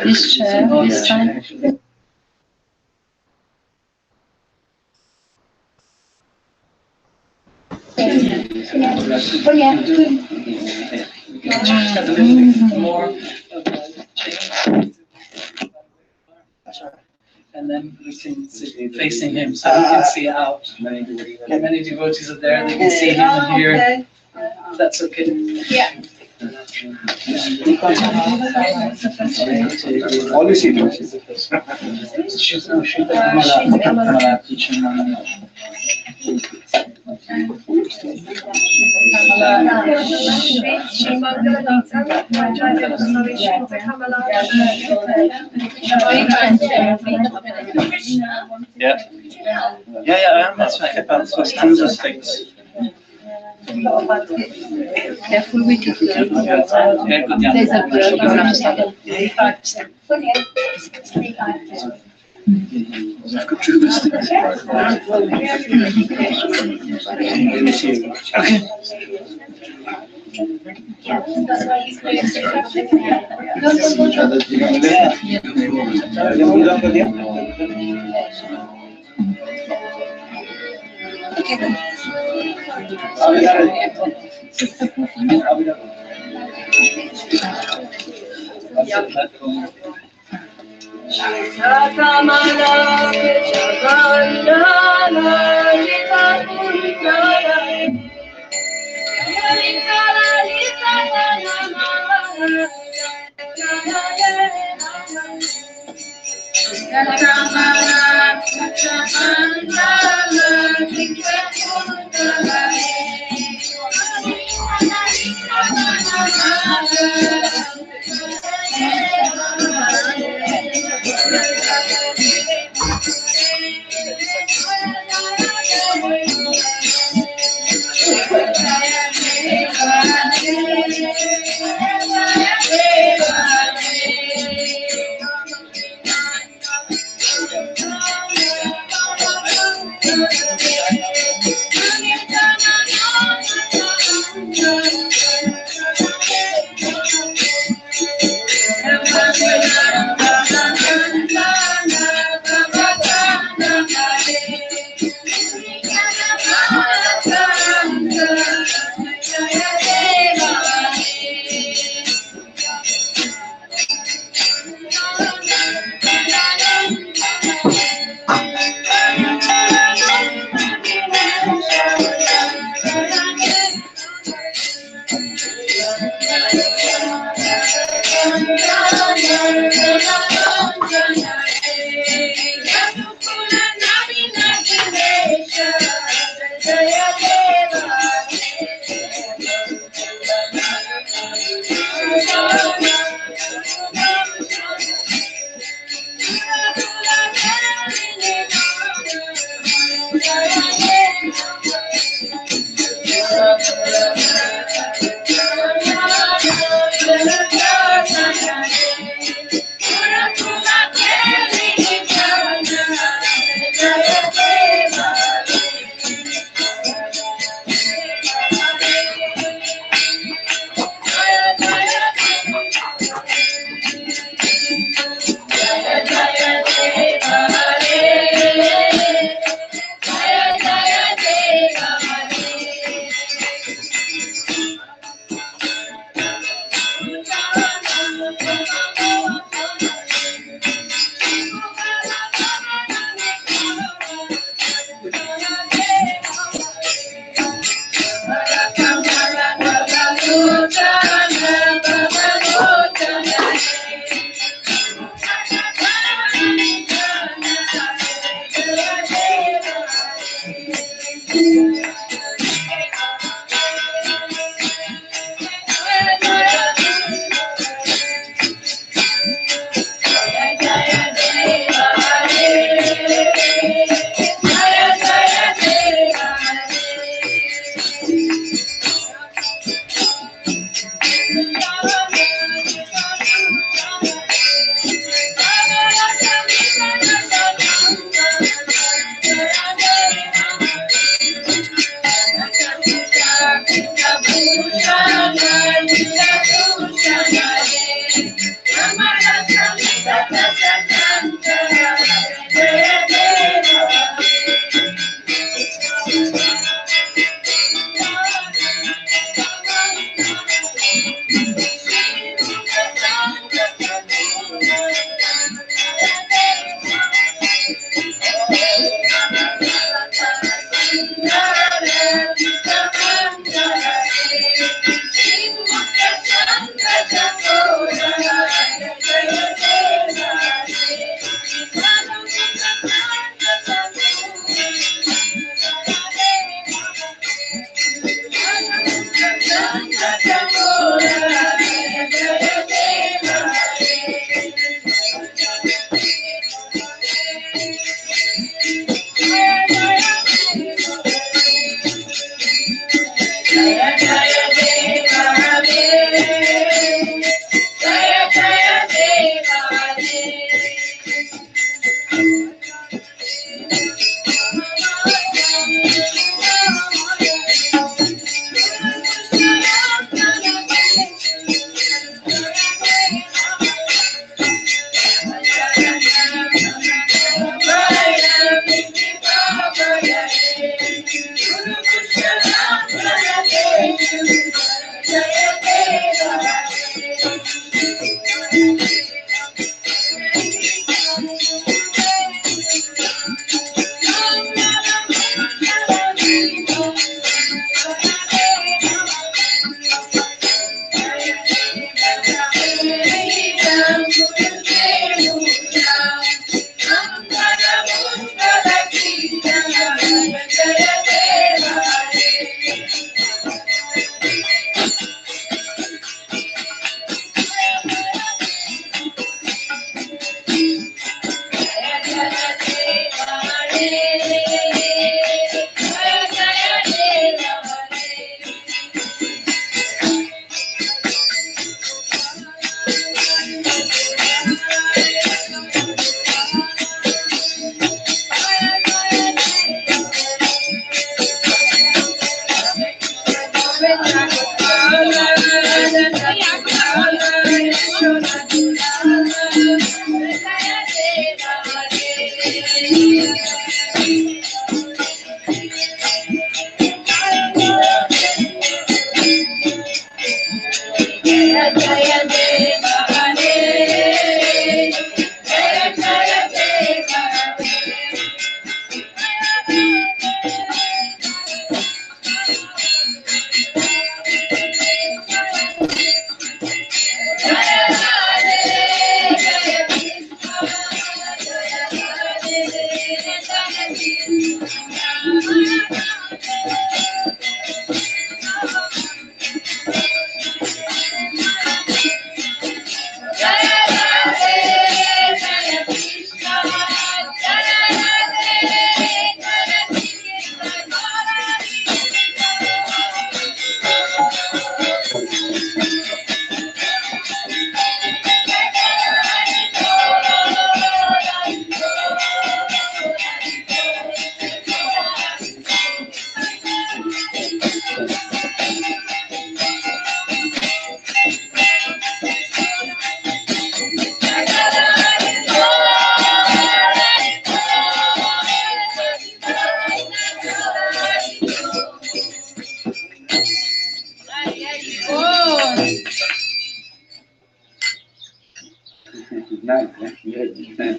This chair, this time. More and then we can sit facing him so we can see out. Many devotees are there, they can see him and hear. That's okay. Yeah. Yeah, that's right. That's through the things. Careful with it. There's a bird.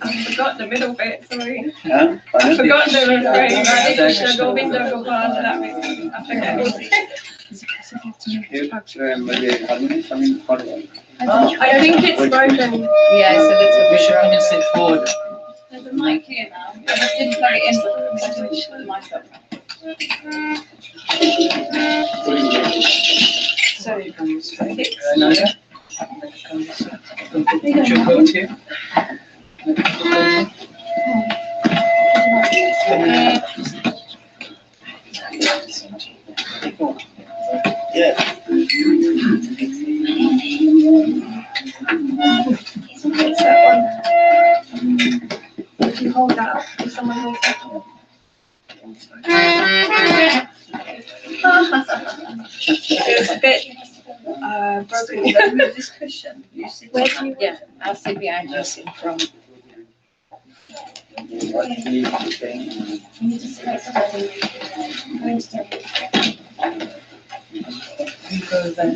I forgot the middle bit, sorry. Huh? I forgot the refrain. Radhe Krishna Govinda Gopal, that bit. I forget. I think it's broken. Yeah, so that's a We should come and sit forward. There's a mic here now. I just didn't plug it in. The mic up. So you come this way. Nadia? Come this way. Put your coat here. Yeah. It's that one. If you hold that up, if someone holds that up. It's a bit broken. Move this cushion. Where can you? Yeah, I'll sit behind you in front. You go there.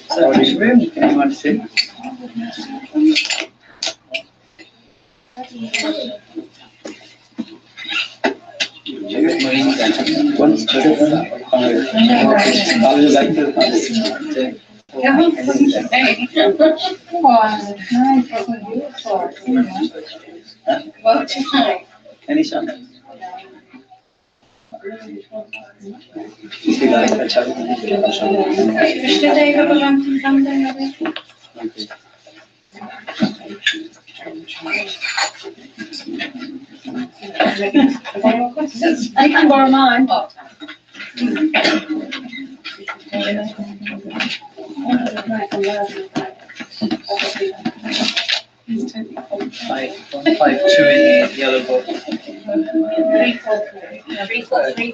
So which room? Anyone sit? Once better than how you like to any song? I can borrow mine. 152 in the yellow book. 343.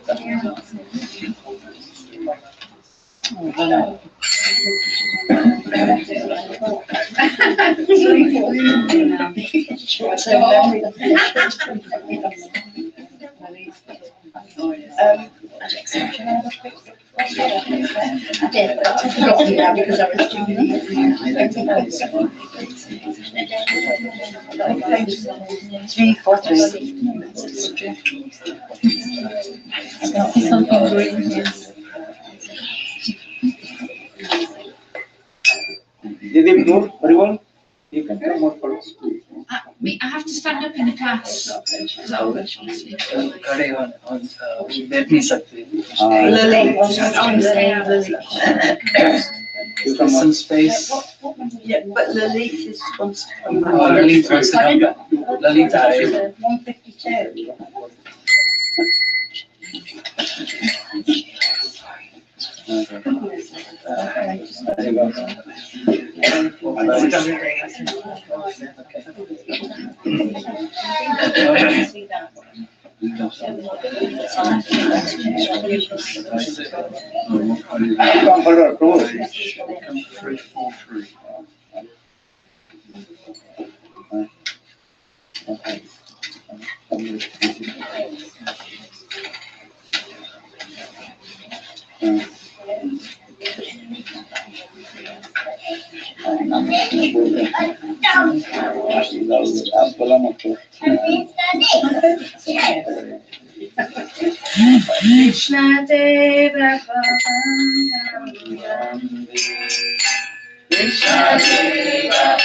I did, but I forgot you now because I was too Three, four, three. Something green here. Did they go very well? You can come more for us. I have to stand up in the class. Carry on let me submit. Lily. You come Some on. space. Yeah, but Lalit is wants to come back. Oh, Lalit wants to come back. Lalit, 152. Krishna Deva Krishna Deva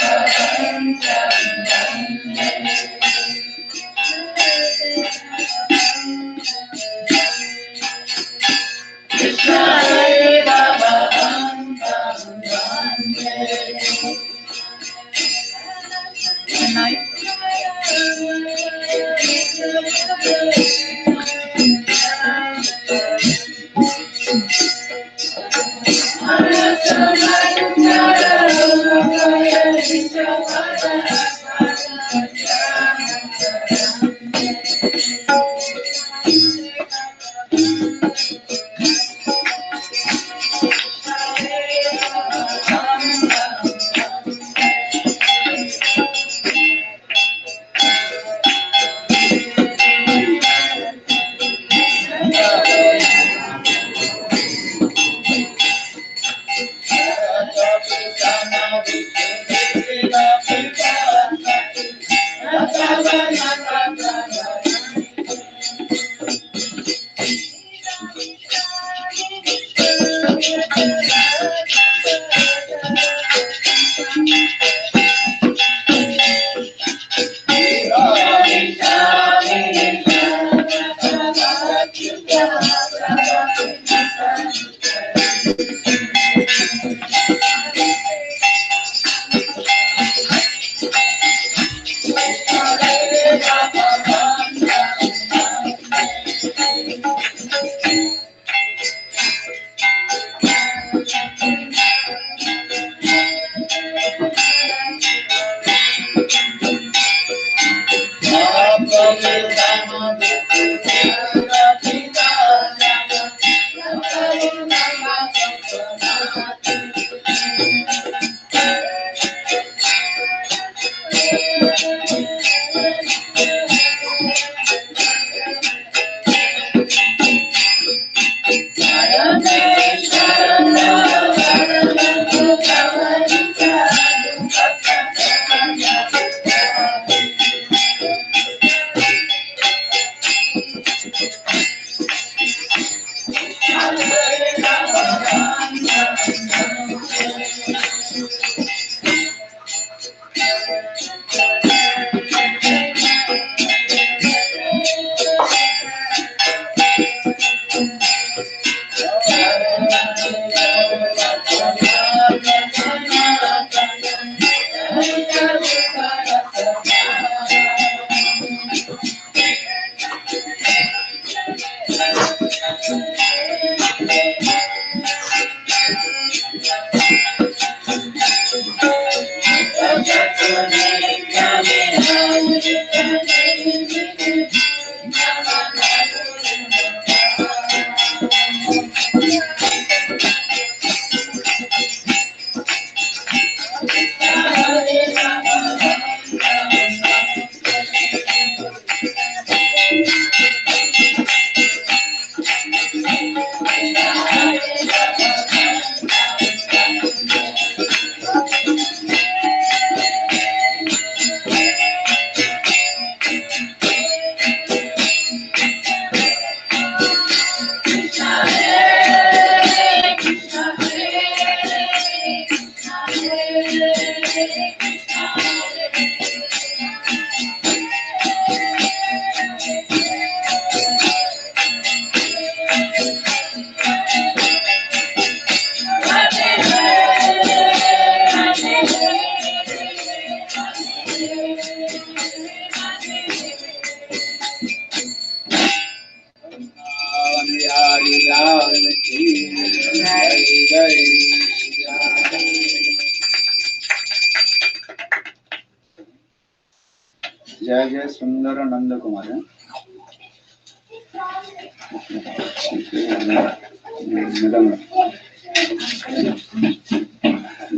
जय जय सुंदर नंद कुमार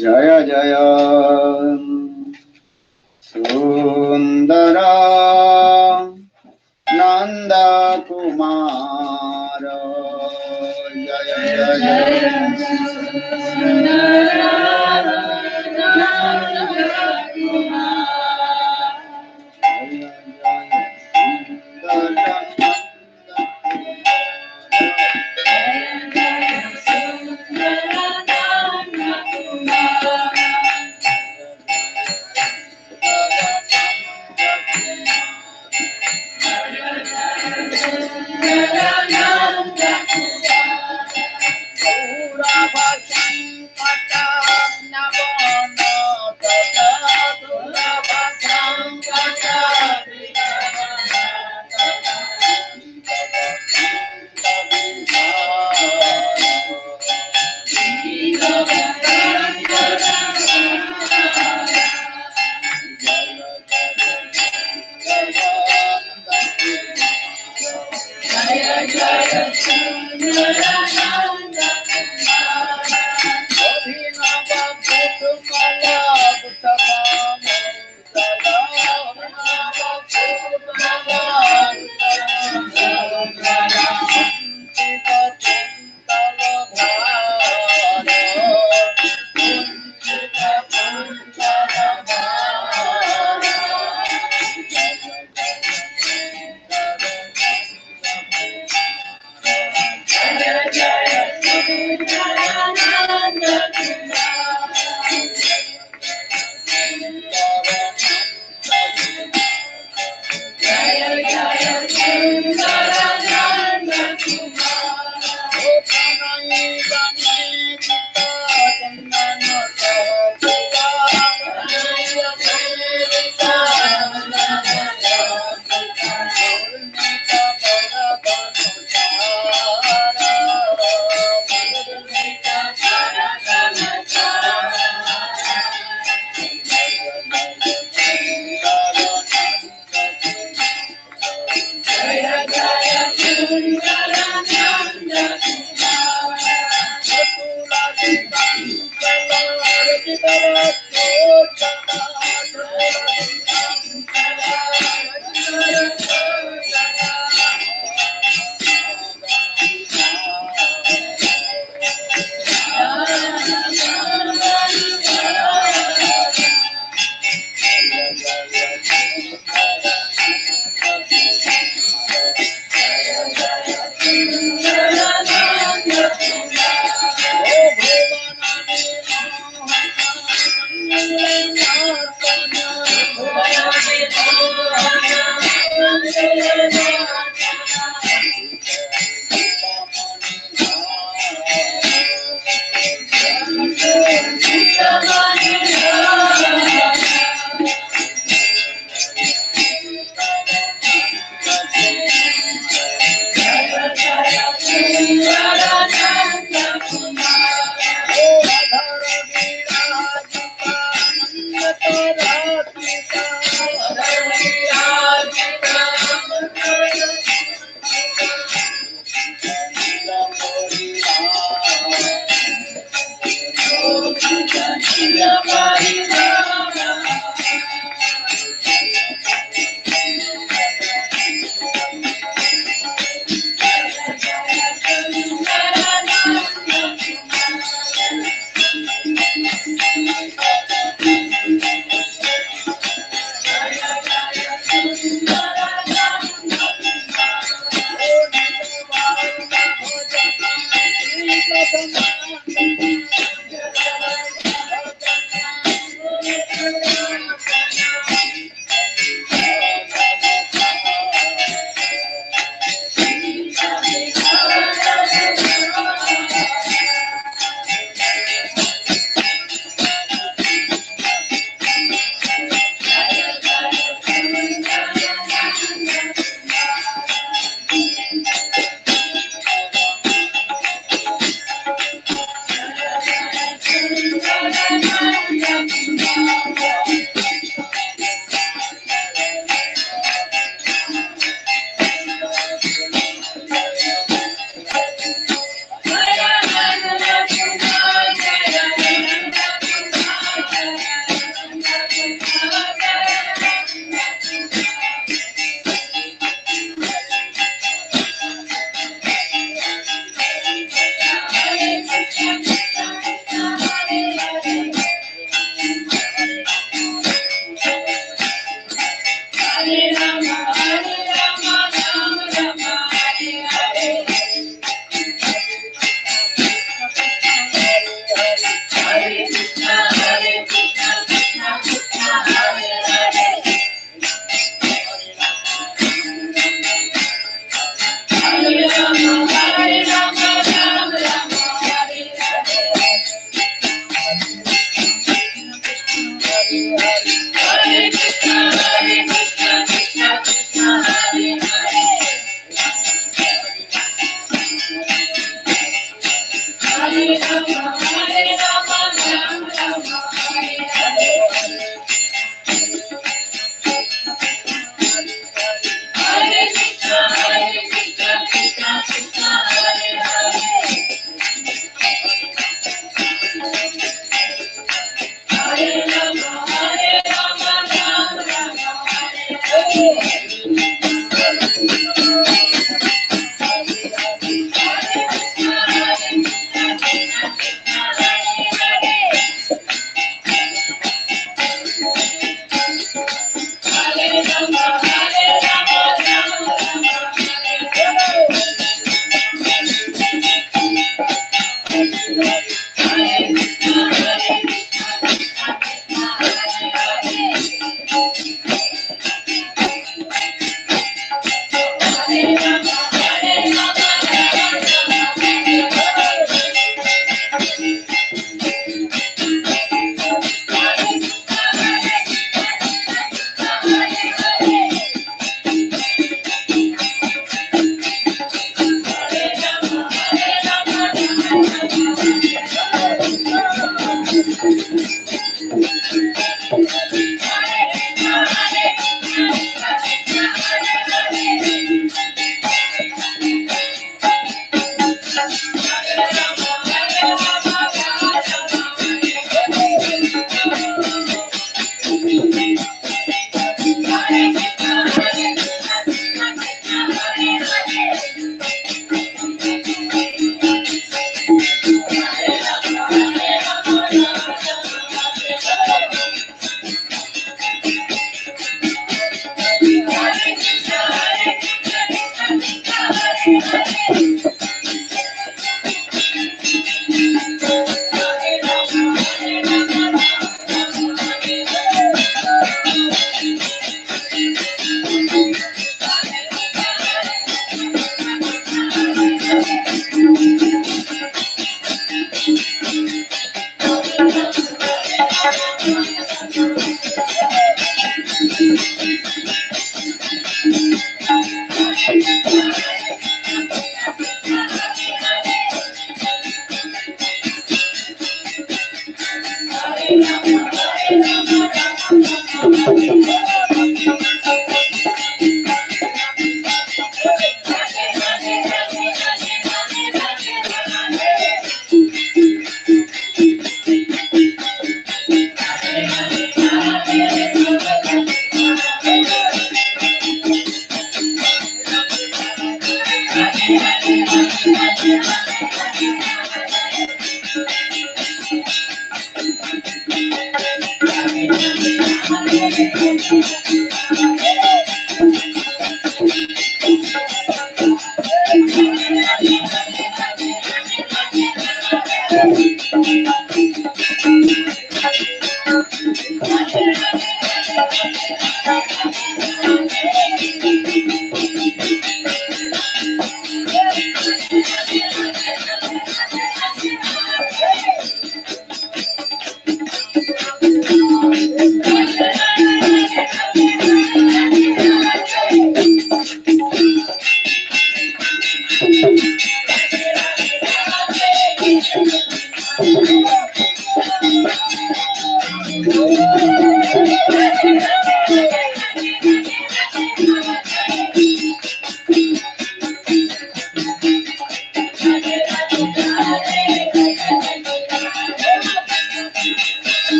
जय जय सुंदर नंद कुमार जय जय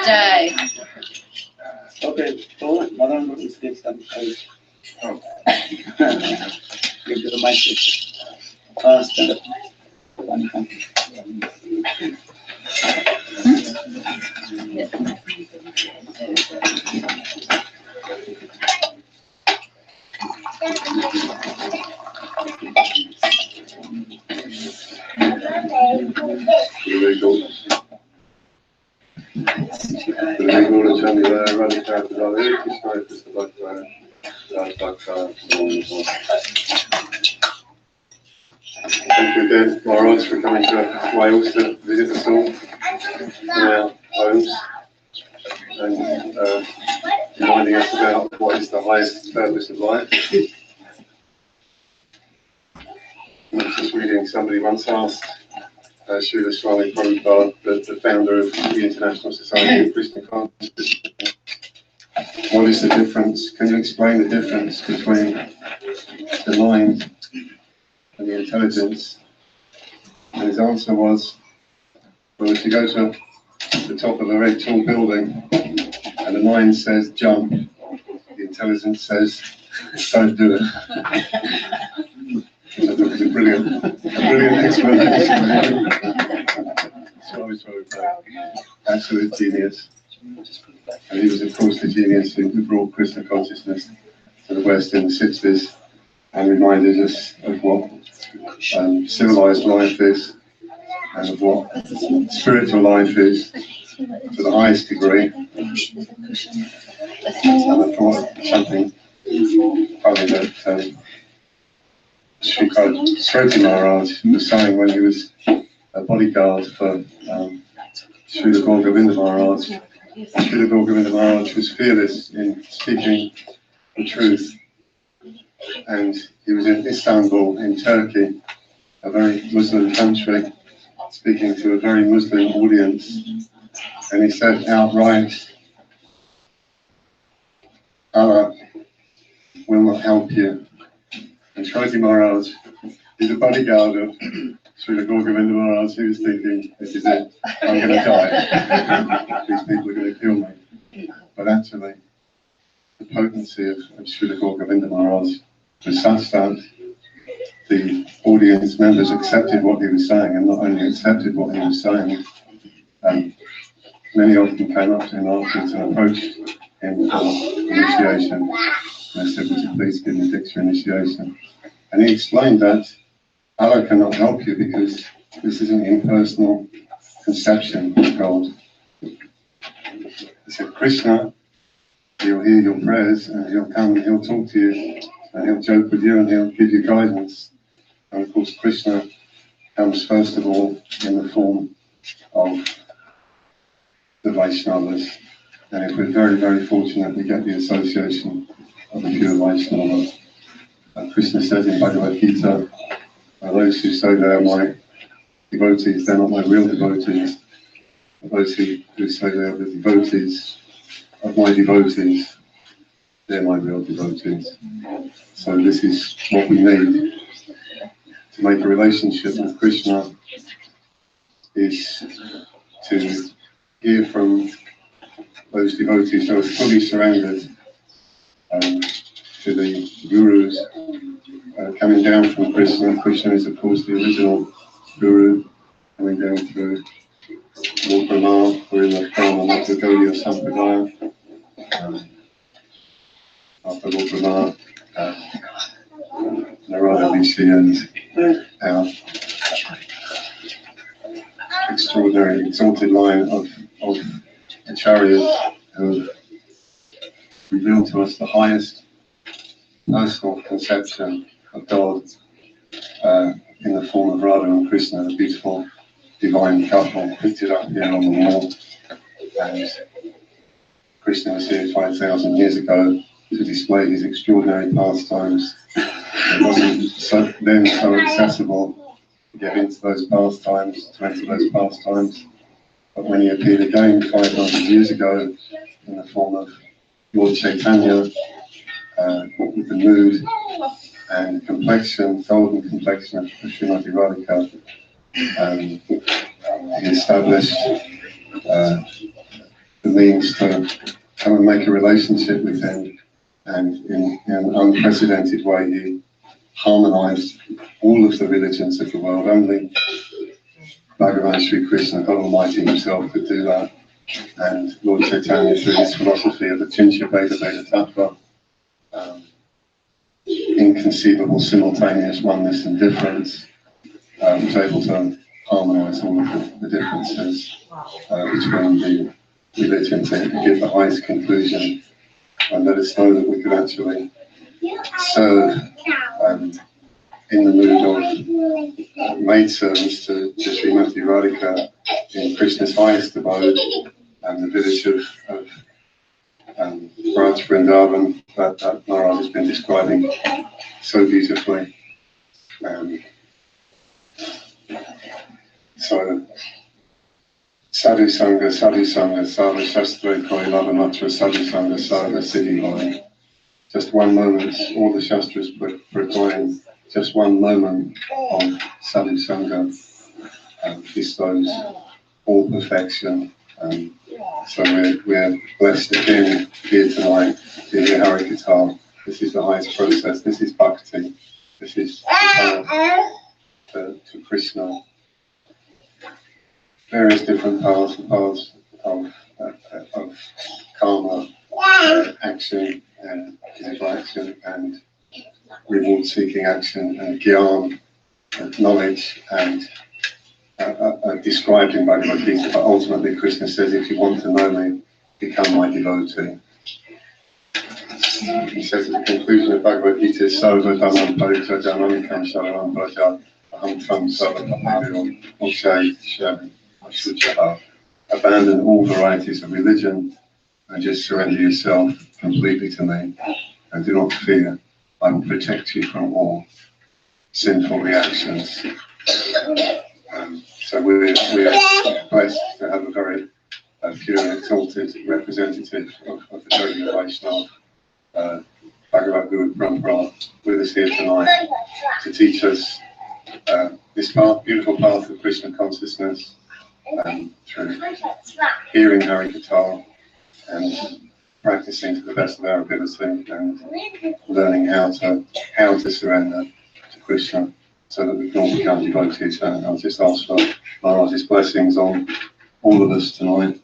Jai. Okay, so Madam is next time. Oh. Give to the mic, please. Stand up. One hand. Thank you again, Maharaj, for coming to Wales to visit us all in our homes and reminding us about what is the highest purpose of life. I was just reading, somebody once asked Srila Swami Prabhupada, the founder of the International Society of Krishna Consciousness, what is the difference? Can you explain the difference between the mind and the intelligence? And his answer was, well, if you go to the top of a very tall building and the mind says jump, the intelligence says don't do it. I thought it was a brilliant explanation. Sorry, absolute genius. And he was, of course, the genius who brought Krishna consciousness to the West in the 60s and reminded us of what civilized life is and of what spiritual life is to the highest degree. And I thought something funny that Srila Maharaj was saying when he was a bodyguard for Srila Govinda Maharaj. Srila Govinda Maharaj was fearless in speaking the truth, and he was in Istanbul in Turkey, a very Muslim country, speaking to a very Muslim audience, and he said outright, Allah will not help you. And Srila Maharaj is a bodyguard of Srila Govinda Maharaj. He was thinking, this is it, I'm going to die. These people are going to kill me. But actually, the potency of Srila Govinda Maharaj was such that the audience members accepted what he was saying, and not only accepted what he was saying, many of them came up to him afterwards and approached him for initiation. And they said, would you please give me Diksha initiation? And he explained that Allah cannot help you because this is an impersonal conception of God. He said, Krishna, he'll hear your prayers and he'll come and he'll talk to you and he'll joke with you and he'll give you guidance. And of course, Krishna comes first of all in the form of the Vaishnavas. And if we're very, very fortunate, we get the association of the pure Vaishnava. Krishna says in Bhagavad Gita, those who say they are my devotees, they're not my real devotees. Those who say they are the devotees of my devotees, they're my real devotees. So this is what we need to make a relationship with Krishna, is to hear from those devotees who are fully surrendered to the gurus coming down from Krishna. Krishna is of course the original guru, coming down through Lord Brahma, we're in the Karma Mata Gaudiya Sampradaya. After Lord Brahma, Narada Rishi and our extraordinary exalted line of acharyas who have revealed to us the highest personal conception of God in the form of Radha and Krishna, the beautiful divine couple pictured up here on the wall. And Krishna was here 5,000 years ago to display his extraordinary pastimes. It wasn't then so accessible to get into those pastimes, to enter those pastimes. But when he appeared again 500 years ago in the form of Lord Chaitanya, with the mood and complexion, golden complexion of Srimati Radhika, he established the means to come and make a relationship with him, and in an unprecedented way he harmonized all of the religions of the world. Only Bhagavan Sri Krishna, God Almighty himself, could do that. And Lord Chaitanya, through his philosophy of the Chincha Veda Veda Tattva, inconceivable simultaneous oneness and difference, was able to harmonise all of the differences between the religions and give the highest conclusion, and let us know that we could actually serve in the mood of maidservants to Srimati Radhika in Krishna's highest abode, and the village of Raj Vrindavan that Maharaja has been describing so beautifully. So, Sadhu Sangha, Sarva Shastra Koi Lavanatra, Sadhu Sangha, Sarva Siddhi Line. Just one moment, all the Shastras proclaim just one moment of Sadhu Sangha bestows all perfection. So we're blessed again here tonight to hear Harikatha. This is the highest process. This is bhakti. This is to Krishna. Various different paths of karma, action and physical action, and reward-seeking action, and gyan, knowledge, and described in Bhagavad Gita. But ultimately, Krishna says, if you want to know me, become my devotee. He says at the conclusion of Bhagavad Gita, Sarva Dhammam Parita Janamikam Sharanam Braja Aham Tvam Sarva Dhammavyo Mokshay Shyami Ashuchaha. Abandon all varieties of religion and just surrender yourself completely to me. And do not fear, I will protect you from all sinful reactions. So we're blessed to have a very pure and exalted representative of the Gaudiya Vaishnava, Bhagavad Guru Parampara, with us here tonight to teach us this path, beautiful path of Krishna consciousness, through hearing Harikatha and practicing to the best of our ability and learning how to surrender to Krishna, so that we can all become devotees. And I'll just ask for Maharaja's blessings on all of us tonight,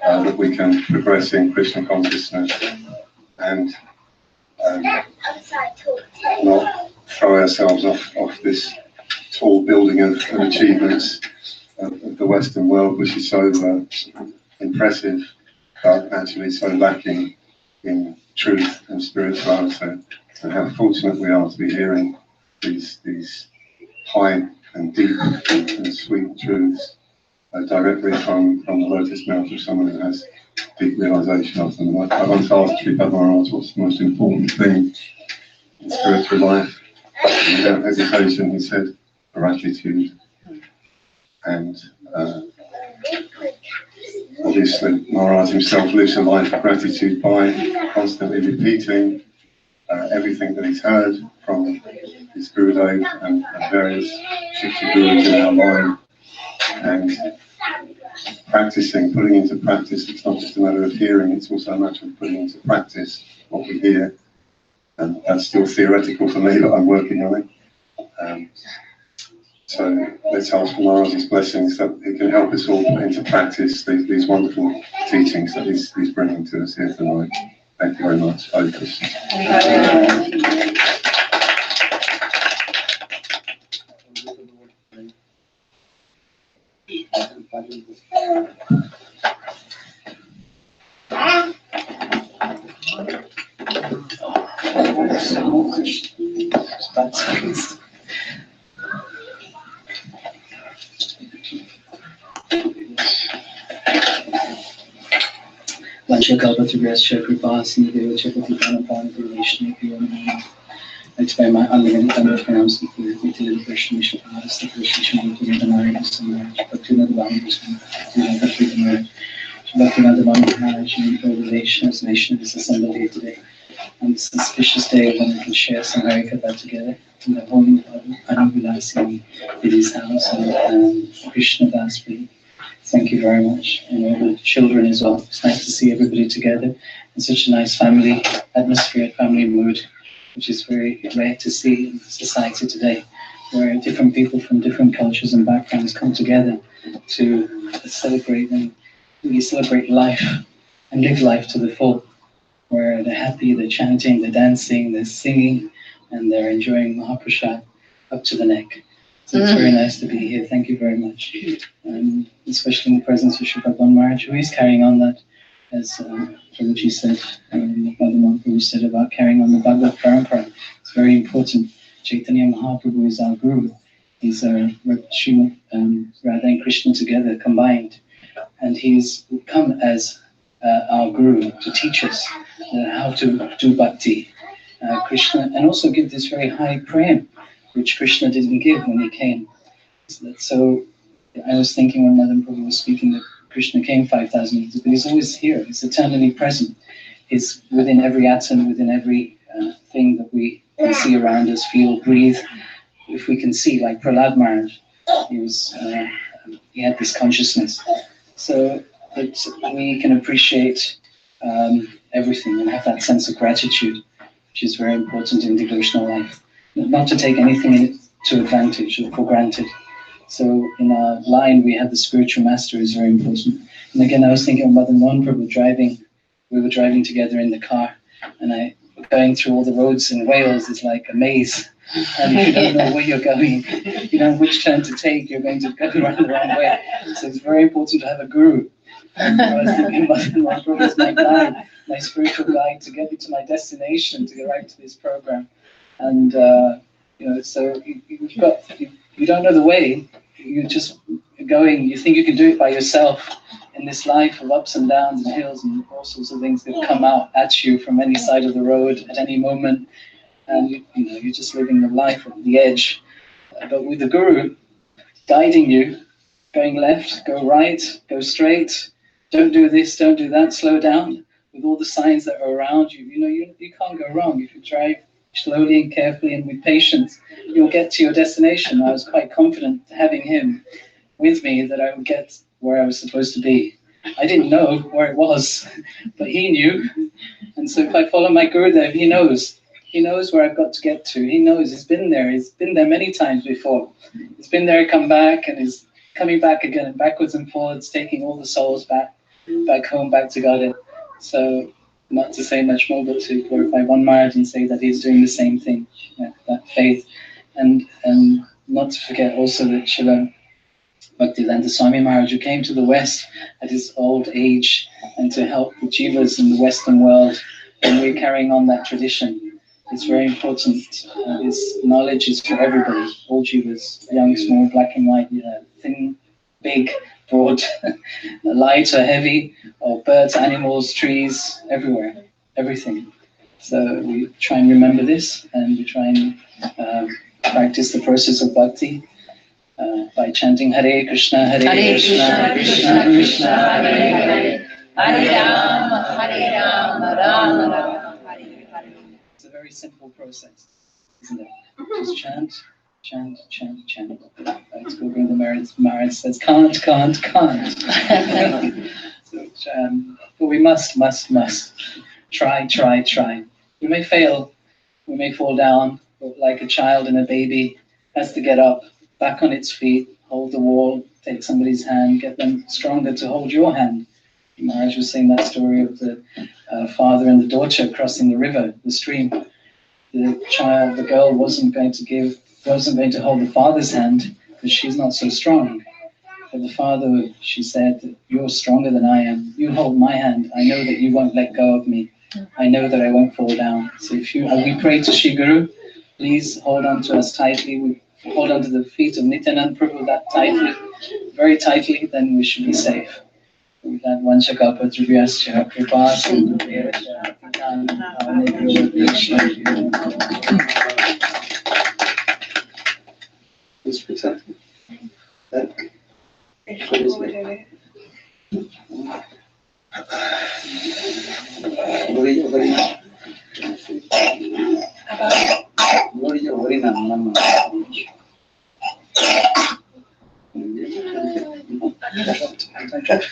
that we can progress in Krishna consciousness and not throw ourselves off this tall building of achievements of the Western world, which is so impressive, but actually so lacking in truth and spirituality. And how fortunate we are to be hearing these high and deep and sweet truths directly from the lotus mouth of someone who has deep realization of them. I once asked Sri Maharaj what's the most important thing in spiritual life. And without hesitation, he said, gratitude. And obviously, Maharaj himself lives a life of gratitude by constantly repeating everything that he's heard from his Gurudev and various Shiksha Gurus in our line, and practicing, putting into practice. It's not just a matter of hearing, it's also a matter of putting into practice what we hear. And that's still theoretical for me, but I'm working on it. So let's ask for Maharaj's blessings that he can help us all put into practice these wonderful teachings that he's bringing to us here tonight. Thank you very much. Hare Krishna. Vanchakalpatrubhyascha kripasindhevaccha patitanapanapuruvaishnavyo namo. I explain my unlimited number of pronouns and the Krishna Mishnah, the Krishna Mishnah, Samaj, Bhaktivinoda Bhaktivinoda Bhaktivinoda Bhaktivinoda Maharaja, and all the nations is assembled here today. On this auspicious day when we can share some Harikatha together in the home of Anuvilasi, in his house, and Krishna Daspi. Thank you very much, and all the children as well. It's nice to see everybody together in such a nice family atmosphere, family mood, which is very rare to see in society today, where different people from different cultures and backgrounds come together to celebrate and really celebrate life and live life to the full, where they're happy, they're chanting, they're dancing, they're singing, and they're enjoying Mahaprasad up to the neck. So it's very nice to be here. Thank you very much. And especially in the presence of Srila Maharaj, who is carrying on that, as Prabhuji said, Madhavan Prabhu said about carrying on the Bhagavad Parampara. It's very important. Chaitanya Mahaprabhu is our Guru. He's our Srimad Radha and Krishna together, combined. And he's come as our Guru to teach us how to do bhakti, Krishna, and also give this very high prem, which Krishna didn't give when he came. So I was thinking when Madan Prabhu was speaking that Krishna came 5,000 years, but he's always here. He's eternally present. He's within every atom, within every thing that we can see around us, feel, breathe. If we can see, like Prahlad Maharaj, he had this consciousness. So that we can appreciate everything and have that sense of gratitude, which is very important in devotional life. Not to take anything to advantage or for granted. So in our line, we have the spiritual master is very important. And again, I was thinking of Mother Monpur, we were driving together in the car, and going through all the roads in Wales is like a maze. And if you don't know where you're going, you don't know which turn to take, you're going to go around the wrong way. So it's very important to have a guru. And I was thinking Mother Monpur is my guide, my spiritual guide to get me to my destination, to get right to this program. And so you don't know the way, you're just going, you think you can do it by yourself in this life of ups and downs and hills and all sorts of things that come out at you from any side of the road at any moment, and you're just living the life on the edge. But with the Guru guiding you, going left, go right, go straight, don't do this, don't do that, slow down, with all the signs that are around you, you can't go wrong. If you drive slowly and carefully and with patience, you'll get to your destination. I was quite confident having him with me that I would get where I was supposed to be. I didn't know where it was, but he knew. And so if I follow my Gurudev, he knows. He knows where I've got to get to. He knows. He's been there. He's been there many times before. He's been there, come back, and is coming back again, and backwards and forwards, taking all the souls back home, back to Godhead. So not to say much more, but to glorify one Maharaj and say that he's doing the same thing, that faith. And not to forget also that Srila Bhaktivedanta Swami Maharaj, who came to the West at his old age and to help the jivas in the Western world, and we're carrying on that tradition. It's very important. This knowledge is for everybody. All jivas, young, small, black and white, thin, big, broad, light or heavy, or birds, animals, trees, everywhere, everything. So we try and remember this, and we try and practice the process of bhakti by chanting Hare Krishna, Hare Krishna, Krishna Krishna, Hare Hare, Hare Rama, Rama Rama, Hare Hare. It's a very simple process, isn't it? Just chant, chant, chant, chant. It's Gurudev Maharaja says, can't. So, but we must. Try. We may fail, we may fall down, but like a child and a baby has to get up, back on its feet, hold the wall, take somebody's hand, get them stronger to hold your hand. Maharaj was saying that story of the father and the daughter crossing the river, the stream. The girl wasn't going to hold the father's hand because she's not so strong. But the father, she said, you're stronger than I am. You hold my hand. I know that you won't let go of me. I know that I won't fall down. So we pray to Shri Guru, please hold on to us tightly. We hold on to the feet of Nityananda Prabhu that tightly, very tightly, then we should be safe. With that, Vanchakapatribhyascha Kripa Sindhubhyascha Just for example, that what are you worrying about?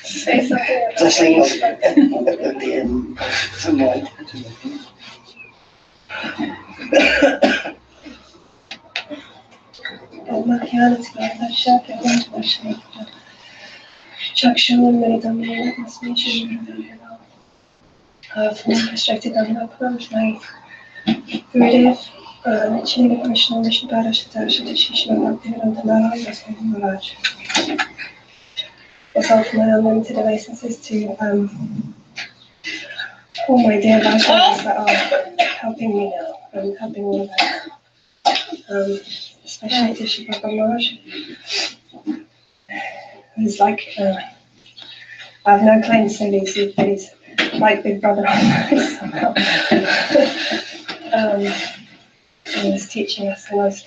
Say something. Restricted approach, like Gurudev, Srila Krishna, Vishnu Parashata, Srila Bhaktivedanta Maharaja, Maharaja. Also, for my unlimited obeisances to all my dear Vaishnavas that are helping me now and helping me back. Especially to Srila Maharaj. He's like, I have no claim to say these, but he's like big brother somehow. And he's teaching us the most.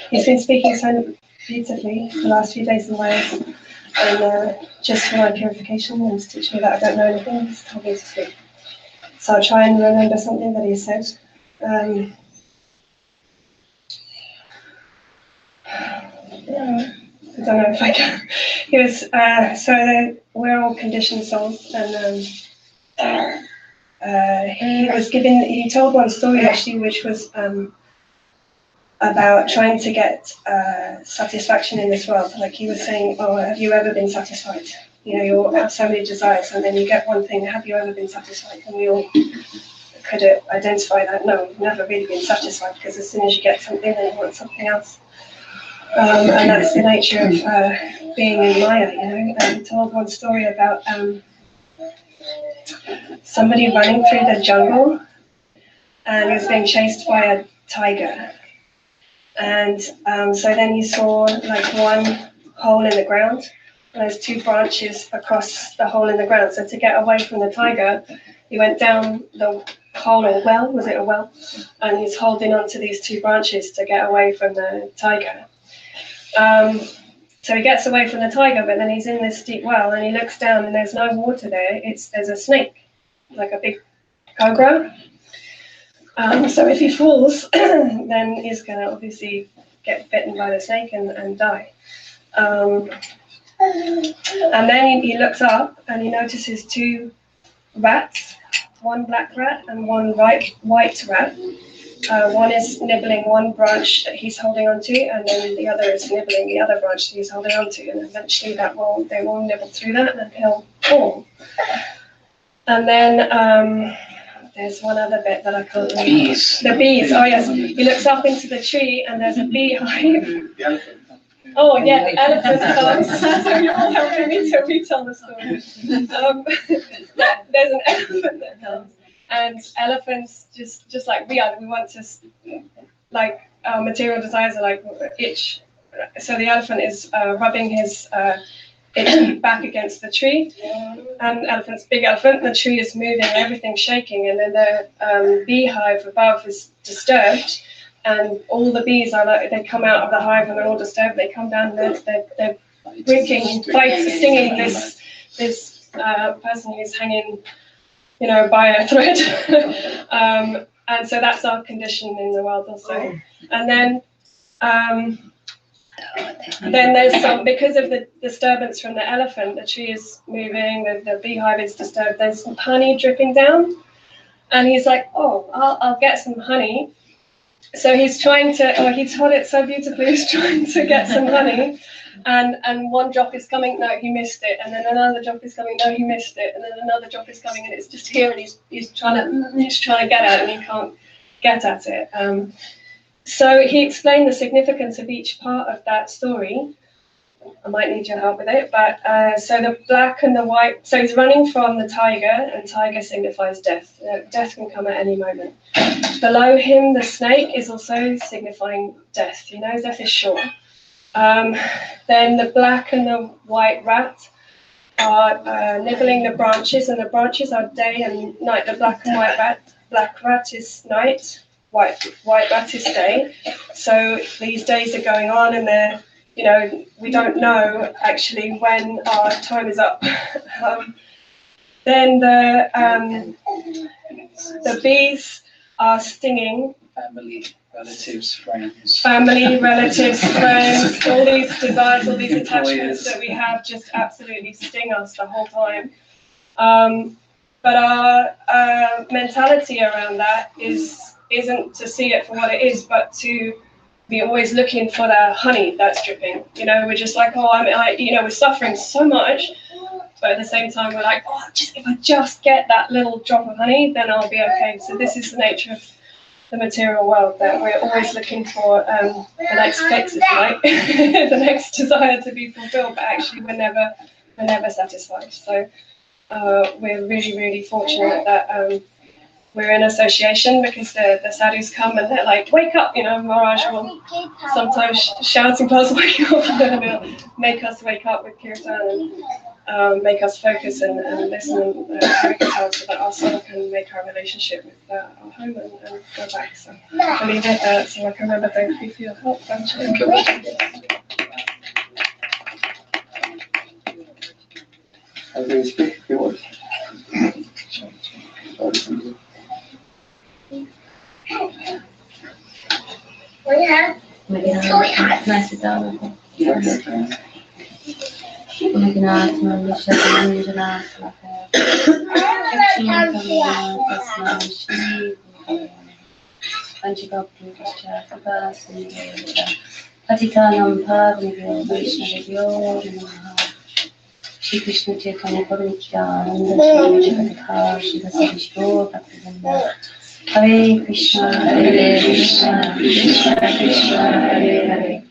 He's been speaking so beautifully the last few days in Wales, and just for my purification, and he's teaching me that I don't know anything, he's told me to speak. So I'll try and remember something that he said. I don't know if I can. He was, we're all conditioned souls, and he told one story actually, which was about trying to get satisfaction in this world. Like he was saying, oh, have you ever been satisfied? You know, you have so many desires, and then you get one thing, have you ever been satisfied? And we all could identify that, no, we've never really been satisfied, because as soon as you get something, then you want something else. And that's the nature of being in Maya, you know. And he told one story about somebody running through the jungle, and he was being chased by a tiger. And so then he saw like one hole in the ground, and there's two branches across the hole in the ground. So to get away from the tiger, he went down the hole or well, was it a well? And he's holding on to these two branches to get away from the tiger. So he gets away from the tiger, but then he's in this deep well, and he looks down, and there's no water there. There's a snake, like a big cobra. So if he falls, then he's going to obviously get bitten by the snake and die. And then he looks up, and he notices two rats, one black rat and one white rat. One is nibbling one branch that he's holding onto, and then the other is nibbling the other branch that he's holding onto, and eventually they will nibble through that, and he'll fall. And then there's one other bit that I can't remember. Bees. The bees, oh yes. He looks up into the tree, and there's a beehive. The elephant. Oh yeah, the elephant comes. So you're all helping me to retell the story. There's an elephant that comes, And elephants, just like we are, we want to, like our material desires are like itch. So the elephant is rubbing his itch back against the tree, and elephant's big elephant. The tree is moving, everything's shaking, and then the beehive above is disturbed, and all the bees are like, they come out of the hive and they're all disturbed. They come down, and they're winking, stinging this person who's hanging, you know, by a thread. And so that's our condition in the world also. And then there's some, because of the disturbance from the elephant, the tree is moving, the beehive is disturbed, there's some honey dripping down. And he's like, oh, I'll get some honey. So he's trying to, he told it so beautifully, he's trying to get some honey. And one drop is coming, no, he missed it. And then another drop is coming, no, he missed it. And then another drop is coming, and it's just here, and he's trying to get at it, and he can't get at it. So he explained the significance of each part of that story. I might need your help with it, but so the black and the white, so he's running from the tiger, and tiger signifies death. Death can come at any moment. Below him, the snake is also signifying death. You know, death is sure. Then the black and the white rat are nibbling the branches, and the branches are day and night. The black and white rat, black rat is night, white rat is day. So these days are going on, and they're, you know, we don't know actually when our time is up. Then the bees are stinging. Family, relatives, friends, all these desires, all these attachments that we have just absolutely sting us the whole time. But our mentality around that isn't to see it for what it is, but to be always looking for the honey that's dripping. You know, we're just like, oh, you know, we're suffering so much, but at the same time we're like, oh, if I just get that little drop of honey, then I'll be okay. So this is the nature of the material world, that we're always looking for the next fix, if you like, the next desire to be fulfilled, but actually we're never satisfied. So we're really, really fortunate that we're in association, because the sadhus come and they're like, wake up, you know, Maharaja will sometimes shouting past, wake up, and then they'll make us wake up with kirtan and make us focus and listen and kirtan, so that our soul can make our relationship with our home and go back. So I'll leave it there so I can remember. Thank you for your help. Thank you. As they speak, few words. Shri Krishna Chaitanya Prabhu Nityananda Shri Advaita Gadadhar Hare Krishna Krishna Krishna Hare Hare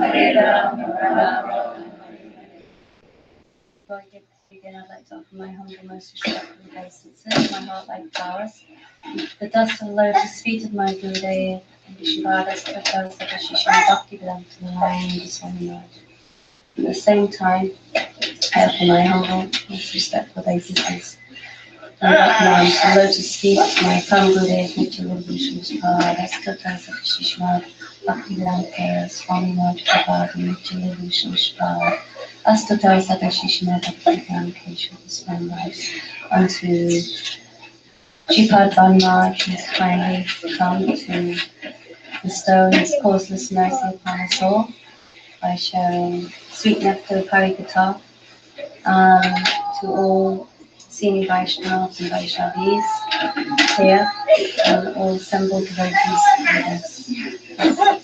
Hare Rama Rama. Before I begin, I'd like to offer my humble, most respectful obeisances, my heart like flowers. The dust of the lotus feet of my Gurudev and Vishnupadas Prakash Sakashishma Bhakti Vedanta Narayan Gosvami Lord. At the same time, I offer my humble, most respectful obeisances and recognize the lotus feet of my Prime Gurudev Nityananda Vishnupadas Prakash Sakashishma Bhakti Vedanta Swami Lord Prabhupada Nityananda Vishnupadas Astotar Sakashishma Bhakti Vedanta Keshava spend lives unto Sripad Vana, who has kindly come to bestow his causeless mercy upon us all by sharing sweet nectar of Harikatha to all senior Vaishnavas and Vaishnavis here and all assembled devotees with us.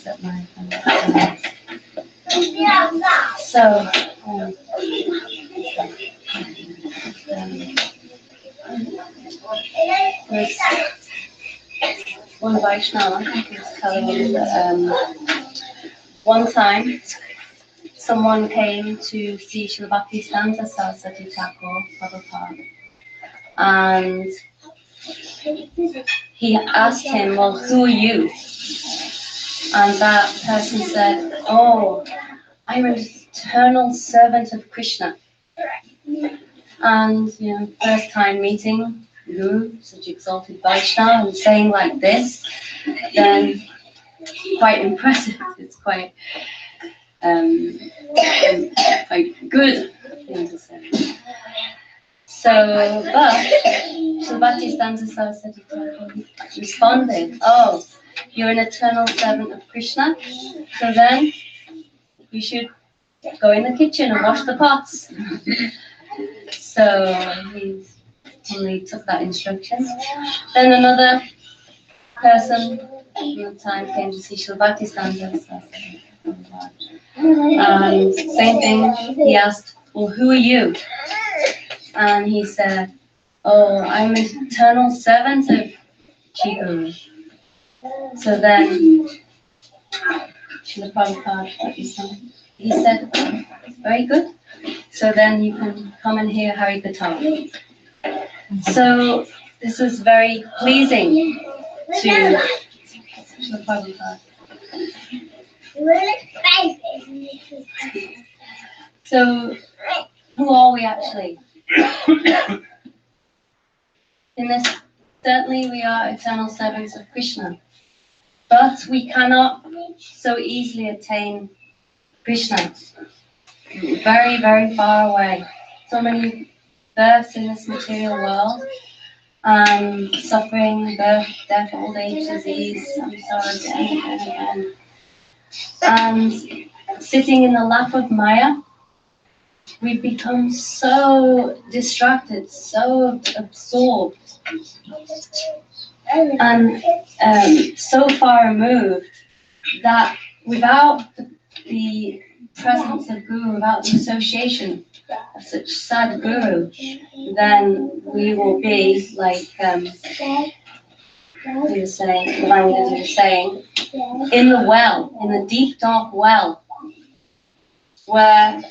At my so, there's one Vaishnava who's telling me that one time someone came to see Srila Bhaktisiddhanta Saraswati Thakur Prabhupada, and he asked him, well, who are you? And that person said, oh, I'm an eternal servant of Krishna. And, first time meeting Guru, such exalted Vaishnava, and saying like this, then quite impressive. It's quite good thing to say. So, but Bhaktisiddhanta Saraswati Thakur responded, oh, you're an eternal servant of Krishna, so then you should go in the kitchen and wash the pots. So he only took that instruction. Then another person at the time came to see Srila Bhaktisiddhanta Saraswati. And same thing, he asked, well, who are you? And he said, oh, I'm an eternal servant of Guru. So then, Srila Prabhupada, he said, very good. So then you can come and hear Hari Katha. So this is very pleasing to Srila Prabhupada. So, who are we actually? In this, certainly we are eternal servants of Krishna, but we cannot so easily attain Krishna. Very, very far away. So many births in this material world, suffering, birth, death, old age, disease, sorrow again and again. And sitting in the lap of Maya, we've become so distracted, so absorbed, and so far removed that without the presence of Guru, without the association of such Sadguru, then we will be like he was saying, Vana was saying, in the well, in the deep dark well, where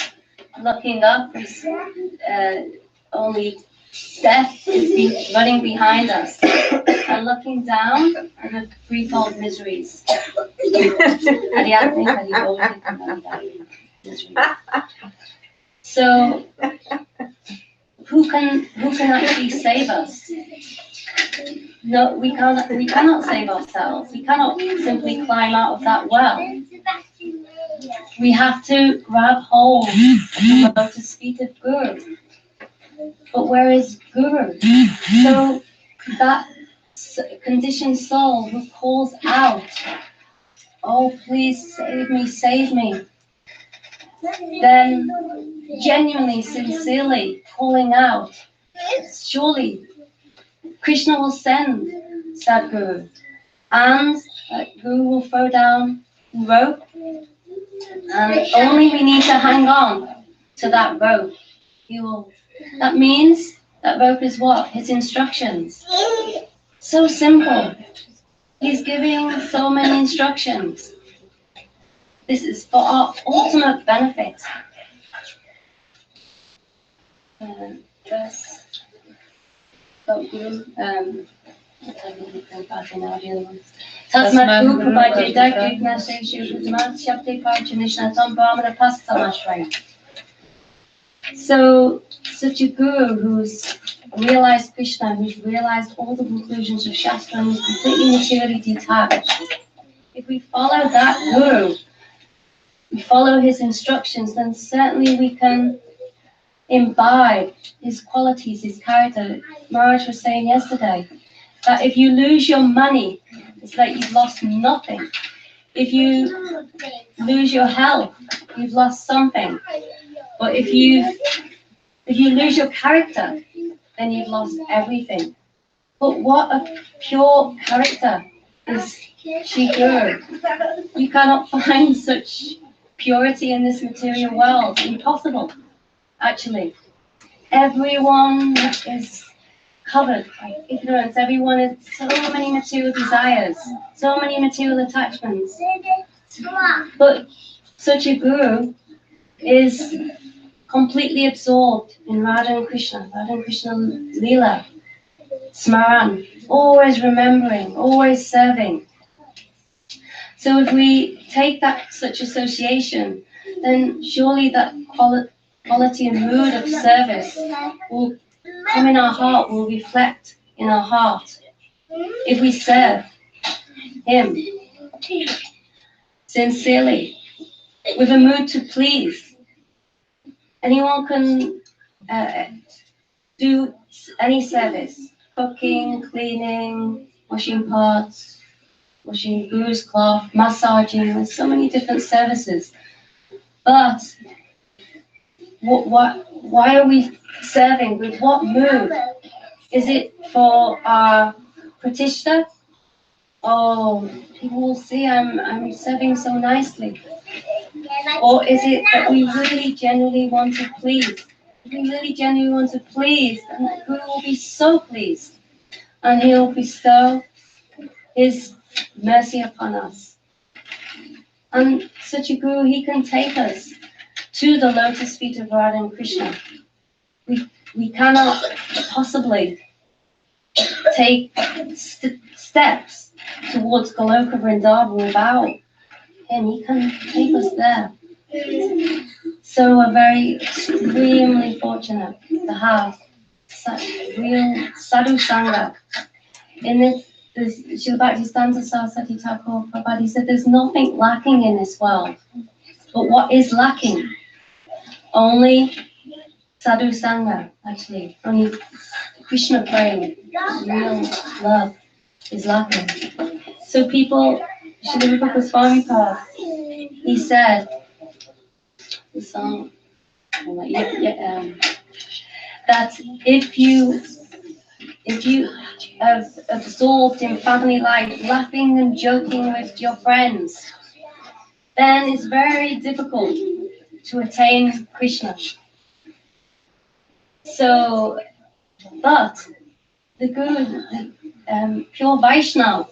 looking up is only death is running behind us, and looking down are the threefold miseries. So, who can actually save us? No, we cannot save ourselves. We cannot simply climb out of that well. We have to grab hold of the lotus feet of Guru. But where is Guru? So that conditioned soul who calls out, oh, please save me, then genuinely, sincerely calling out, surely Krishna will send Sadguru, and Guru will throw down the rope, and only we need to hang on to that rope. That means that rope is what? His instructions. So simple. He's giving so many instructions. This is for our ultimate benefit. Tasmat Guru Bhajita Krishna Shivutmat Shakti Parchanishna Tam Brahmana Pasamashray. So, such a Guru who's realized Krishna, who's realized all the conclusions of Shastra, and is completely materially detached. If we follow that Guru, we follow his instructions, then certainly we can imbibe his qualities, his character. Maharaja was saying yesterday that if you lose your money, it's like you've lost nothing. If you lose your health, you've lost something. But if you lose your character, then you've lost everything. But what a pure character is Shri Guru. You cannot find such purity in this material world. Impossible, actually. Everyone is covered by ignorance. Everyone has so many material desires, so many material attachments. But such a Guru is completely absorbed in Radha and Krishna Leela. Smaran, always remembering, always serving. So if we take that such association, then surely that quality and mood of service will come in our heart, will reflect in our heart. If we serve Him sincerely, with a mood to please, anyone can do any service, cooking, cleaning, washing pots, washing Guru's cloth, massaging. There's so many different services. But why are we serving? With what mood? Is it for our pratishta? Oh, people will see I'm serving so nicely. Or is it that we really genuinely want to please? If we really genuinely want to please, then the Guru will be so pleased. And He'll bestow His mercy upon us. And such a Guru, he can take us to the lotus feet of Radha and Krishna. We cannot possibly take steps towards Goloka Vrindavan without him. He can take us there. So we're very extremely fortunate to have such real sadhu sangha. In this Srila Bhaktisiddhanta Saraswati Thakur Prabhupada, he said there's nothing lacking in this world. But what is lacking? Only sadhu sangha, actually. Only Krishna praying, real love is lacking. So people, Srila Rupa Gosvami Prabhupada, he said, the song, that if you have absorbed in family life, laughing and joking with your friends, then it's very difficult to attain Krishna. So, but the Guru, the pure Vaishnava,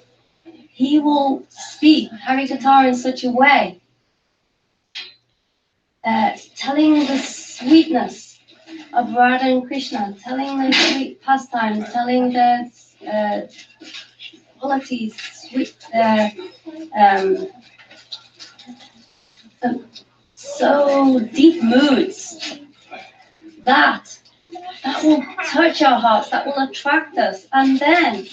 he will speak Harikatha in such a way, telling the sweetness of Radha and Krishna, telling the sweet pastimes, telling the qualities, sweet, so deep moods that will touch our hearts, that will attract us, and then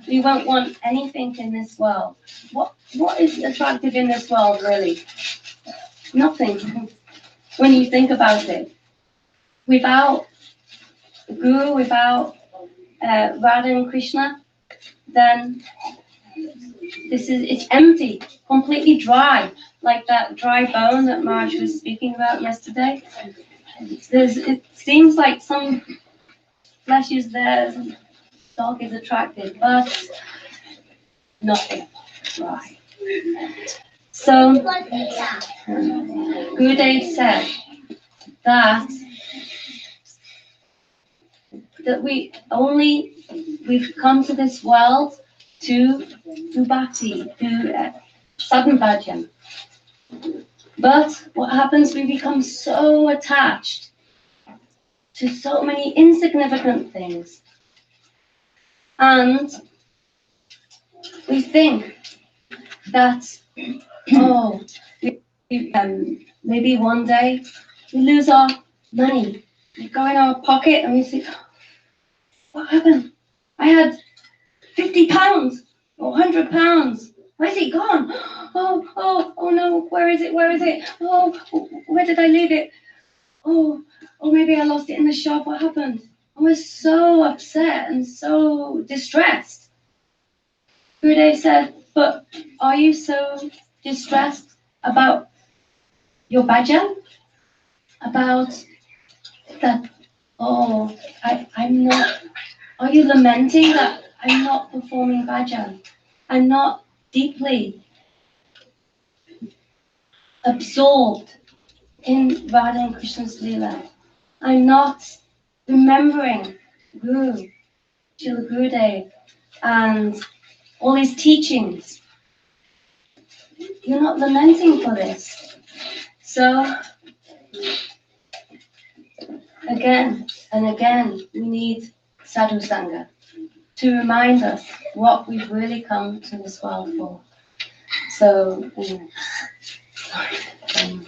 we won't want anything in this world. What is attractive in this world, really? Nothing. When you think about it, without Guru, without Radha and Krishna, then it's empty, completely dry, like that dry bone that Marge was speaking about yesterday. It seems like some flesh is there, some dog is attracted, but nothing, dry. So Gurudev said that we've come to this world to do bhakti, do sadhan bhajan. But what happens, we become so attached to so many insignificant things. And we think that, maybe one day we lose our money. We go in our pocket and we think, what happened? I had £50 or £100. Where's it gone? Oh no, where is it? Oh, where did I leave it? Oh, maybe I lost it in the shop. What happened? I was so upset and so distressed. Gurudev said, but are you so distressed about your bhajan? About that, I'm not, are you lamenting that I'm not performing bhajan? I'm not deeply absorbed in Radha and Krishna's Leela. I'm not remembering Guru, Srila Gurudev, and all his teachings. You're not lamenting for this. So, again and again, we need sadhu sangha. to remind us what we've really come to this world for. So, sorry, I'm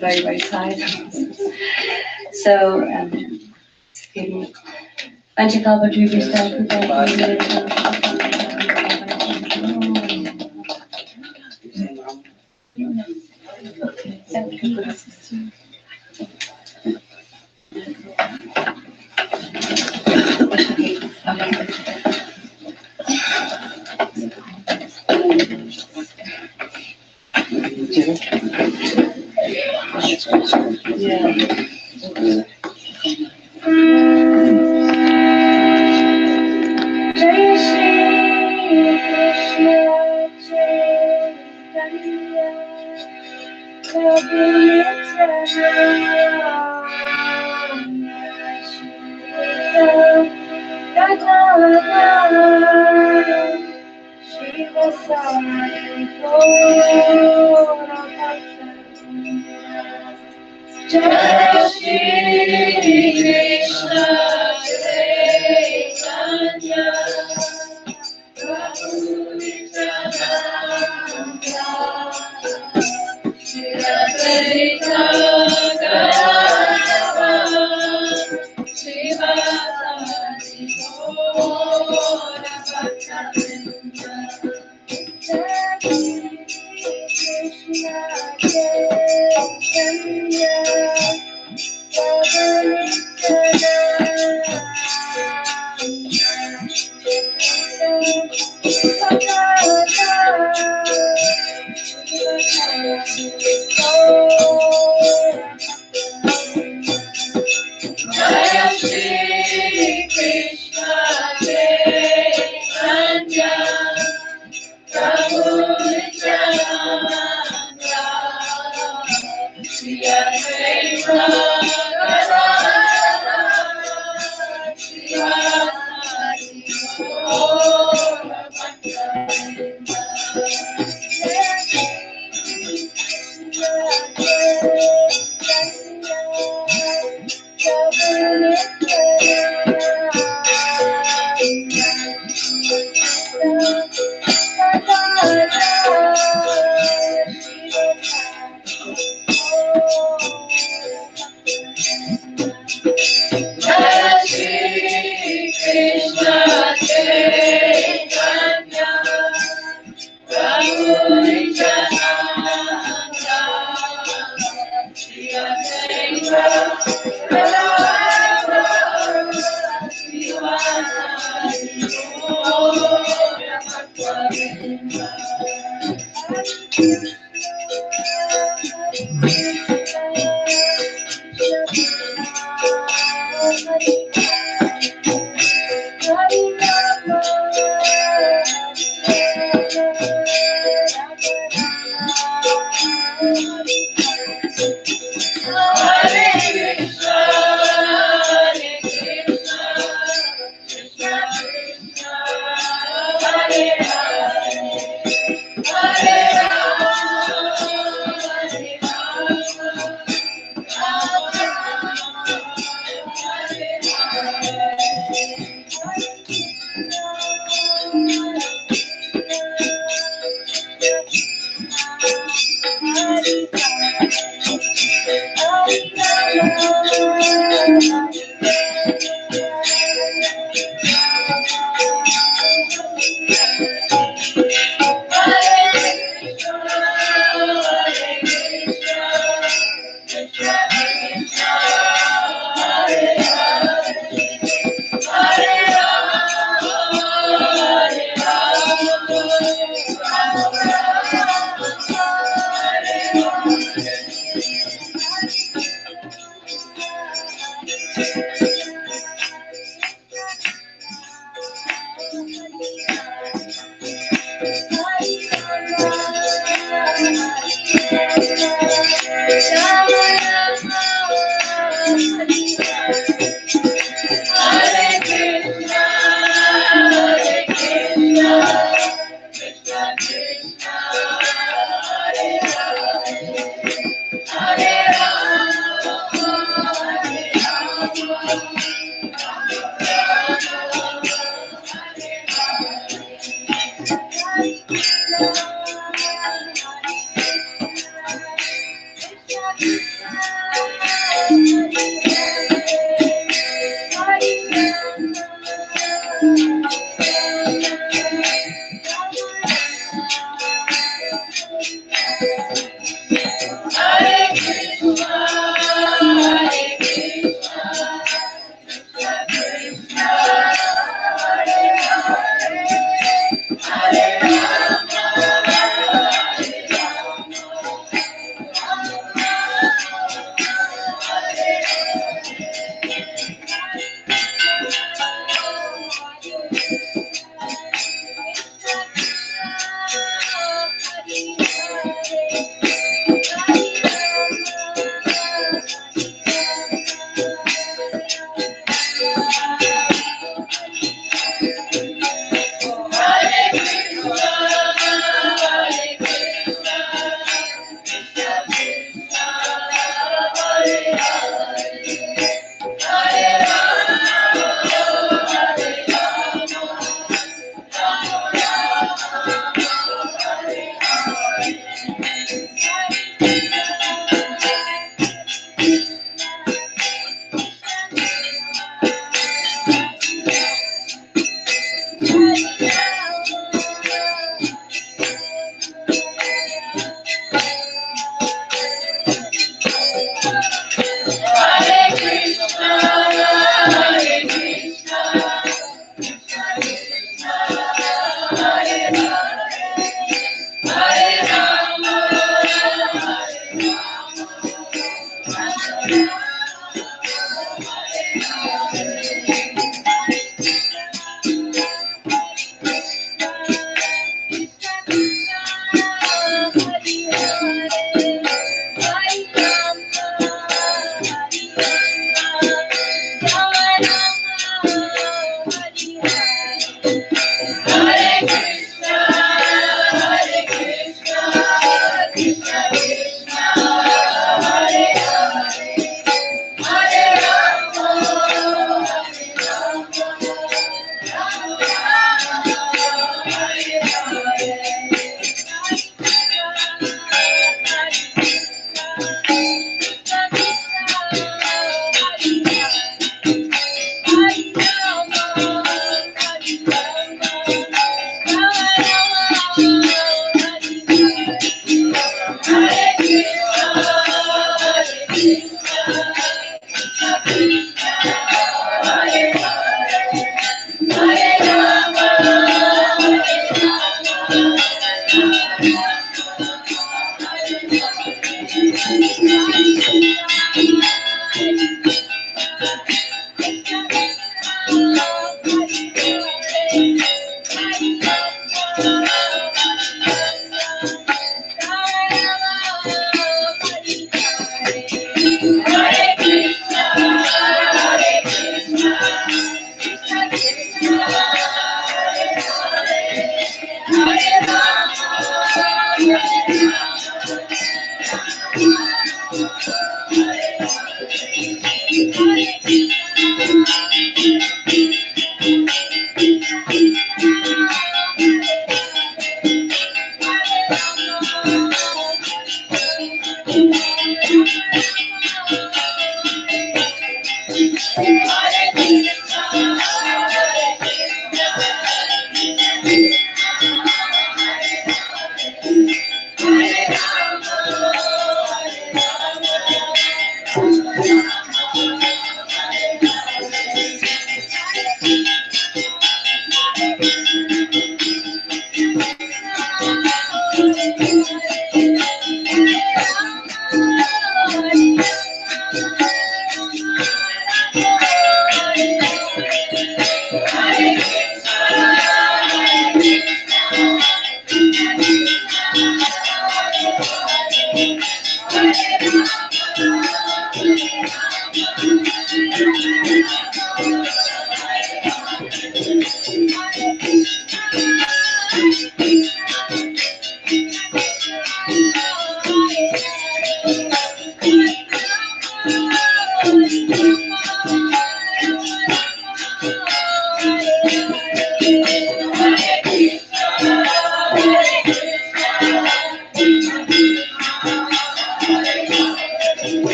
very, very tired. So, excuse me.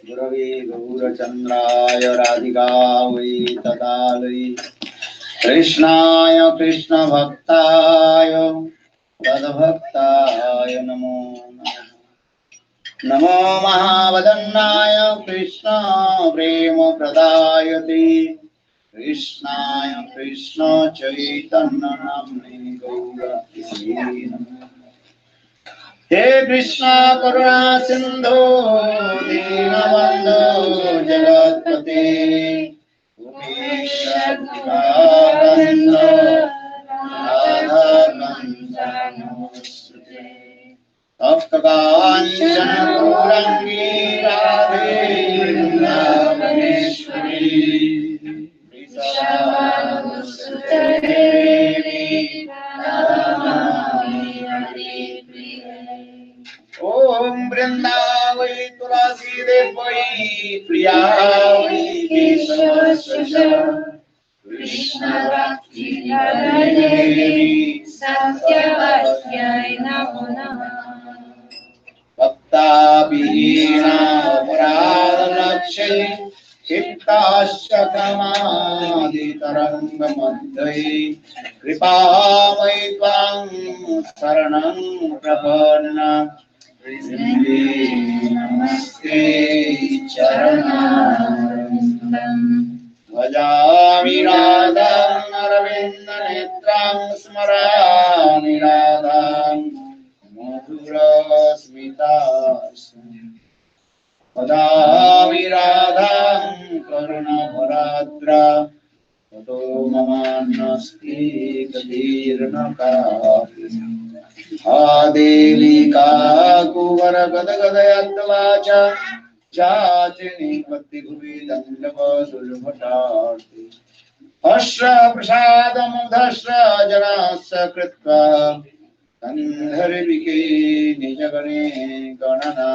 गुरवे गौरचन्द्राय राधिकायै तदालये कृष्णाय कृष्णभक्ताय तद्भक्ताय नमो नमः। नमो महावदन्नाय कृष्ण प्रेम प्रदायते कृष्णाय कृष्ण चैतन्य नाम्ने गौरहरे नमः। हे कृष्ण करुणा सिंधु दीनबंधु जगत्पते तप्तकाञ्चन गौराङ्गी राधे वृन्दावनेश्वरी वृषभानुसुते Devi Nami Hare Om Vrindavai Tulasi Devai Priyavai Keshasya Krishna Bhakti Devi Satyavatyai Namo Namah Bhakta Bhina Pradanakshay Chittasya Kamadi Taranga Madhai Kripamai Tvam Saranam Prapanna Namaste Charanam Vajami Radham Aravinda Netram Smarami Radham Madhura Smitas Vajami Radham Karuna Bharadra Tato Mama Nasti Kadirna Kari Devi Kuvara Gada Gadayatvacha Chachini Patti Bhuvi Dandava Sulbhatati Ashra Prasadam Dhasra Janasa Kritva Kandhari Vike Nijagane Ganana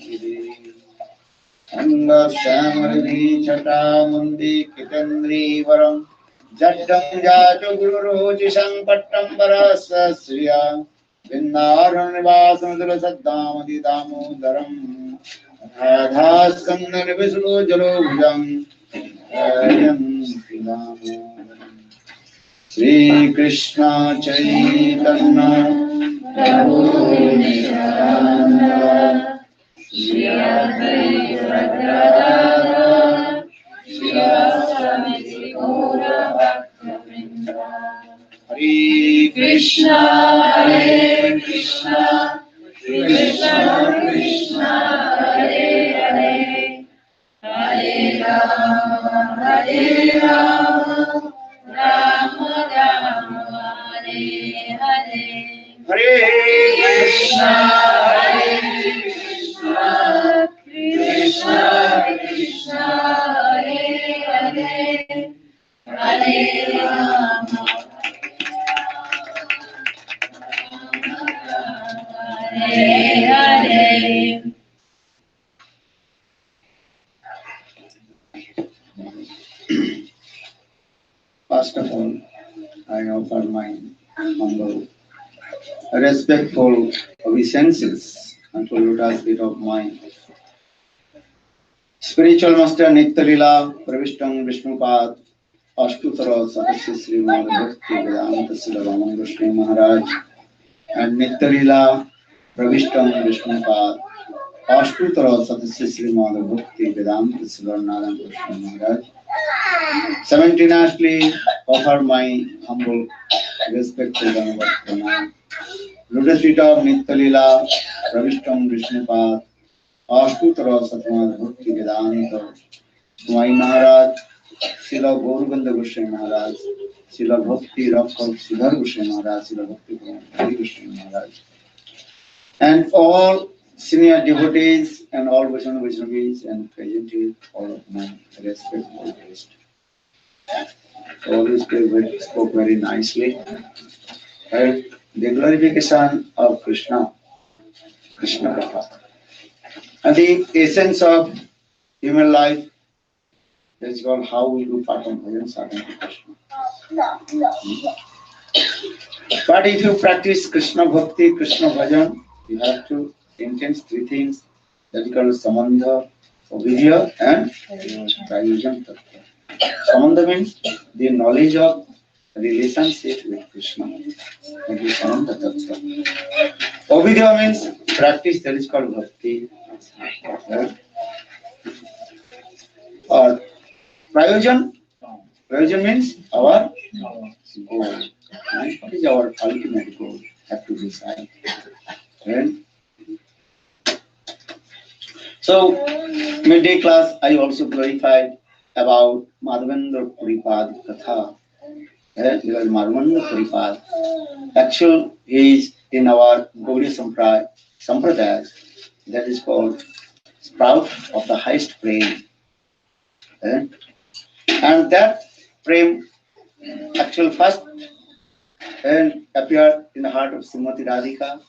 Giri Anga Samridhi Chata Mundi Kitandri Varam Jaddam Jajo Guru Roji Sankattam Varasa Sriya Vinnaran Nivasam Dura Saddamadi Damodaram Radha Skandan Vishnu Jalo Bhujam Ayam Shri Krishna Chaitanya Prabhu Nityananda Shri Advaita Gadadhara Shri Vasami Gaura Bhaktavrinda Hare Krishna Hare Krishna Krishna Krishna Hare Hare Hare Rama Hare Rama Rama Rama Hare Hare Hare Krishna Hare Krishna Krishna Krishna Hare Hare Hare Rama Hare Hare First of all, I offer my humble, respectful obeisances unto Lotus feet of my spiritual master Nitya Pravishtam Vishnupad Ashtutara Sadasya Srimad Bhakti Vedanta Srila Gosvami Maharaj and Nitya Pravishtam Vishnupad Ashtutara Sadasya Srimad Bhakti Vedanta Srila Gosvami Maharaj. Simultaneously offer my humble, respectful pranam. Lotus feet of Nitya Pravishtam Vishnupad Ashtutara Sadasya Bhakti Vedanta Swami Maharaj, Srila Gurudev Goswami Maharaj, Srila Bhakti Rakhak Siddhar Goswami Maharaj, Srila Bhakti Hari Goswami Maharaj, and all senior devotees and all Vaishnavis and present all of my respectful guests. All these people spoke very nicely. Right? The glorification of Krishna, Krishna Katha, and the essence of human life. That is called how we do Patam Bhajan Sadhana to Krishna. But if you practice Krishna Bhakti, Krishna Bhajan, you have to intend three things. That is called Samandha, Avidya, and Prayojan Tattva. Samandha means the knowledge of relationship with Krishna. That is Samandha Tattva. Avidya means practice, that is called Bhakti. Right? Or Prayojan means our goal. Right? What is our ultimate goal? Have to decide. Right? So, midday class, I also clarified about Madhavendra Puripad Katha. Because Madhavendra Puripad, actually, is in our Gaudiya Sampradaya, that is called sprout of the highest flame. And that flame actual first and appeared in the heart of Srimati Radhika,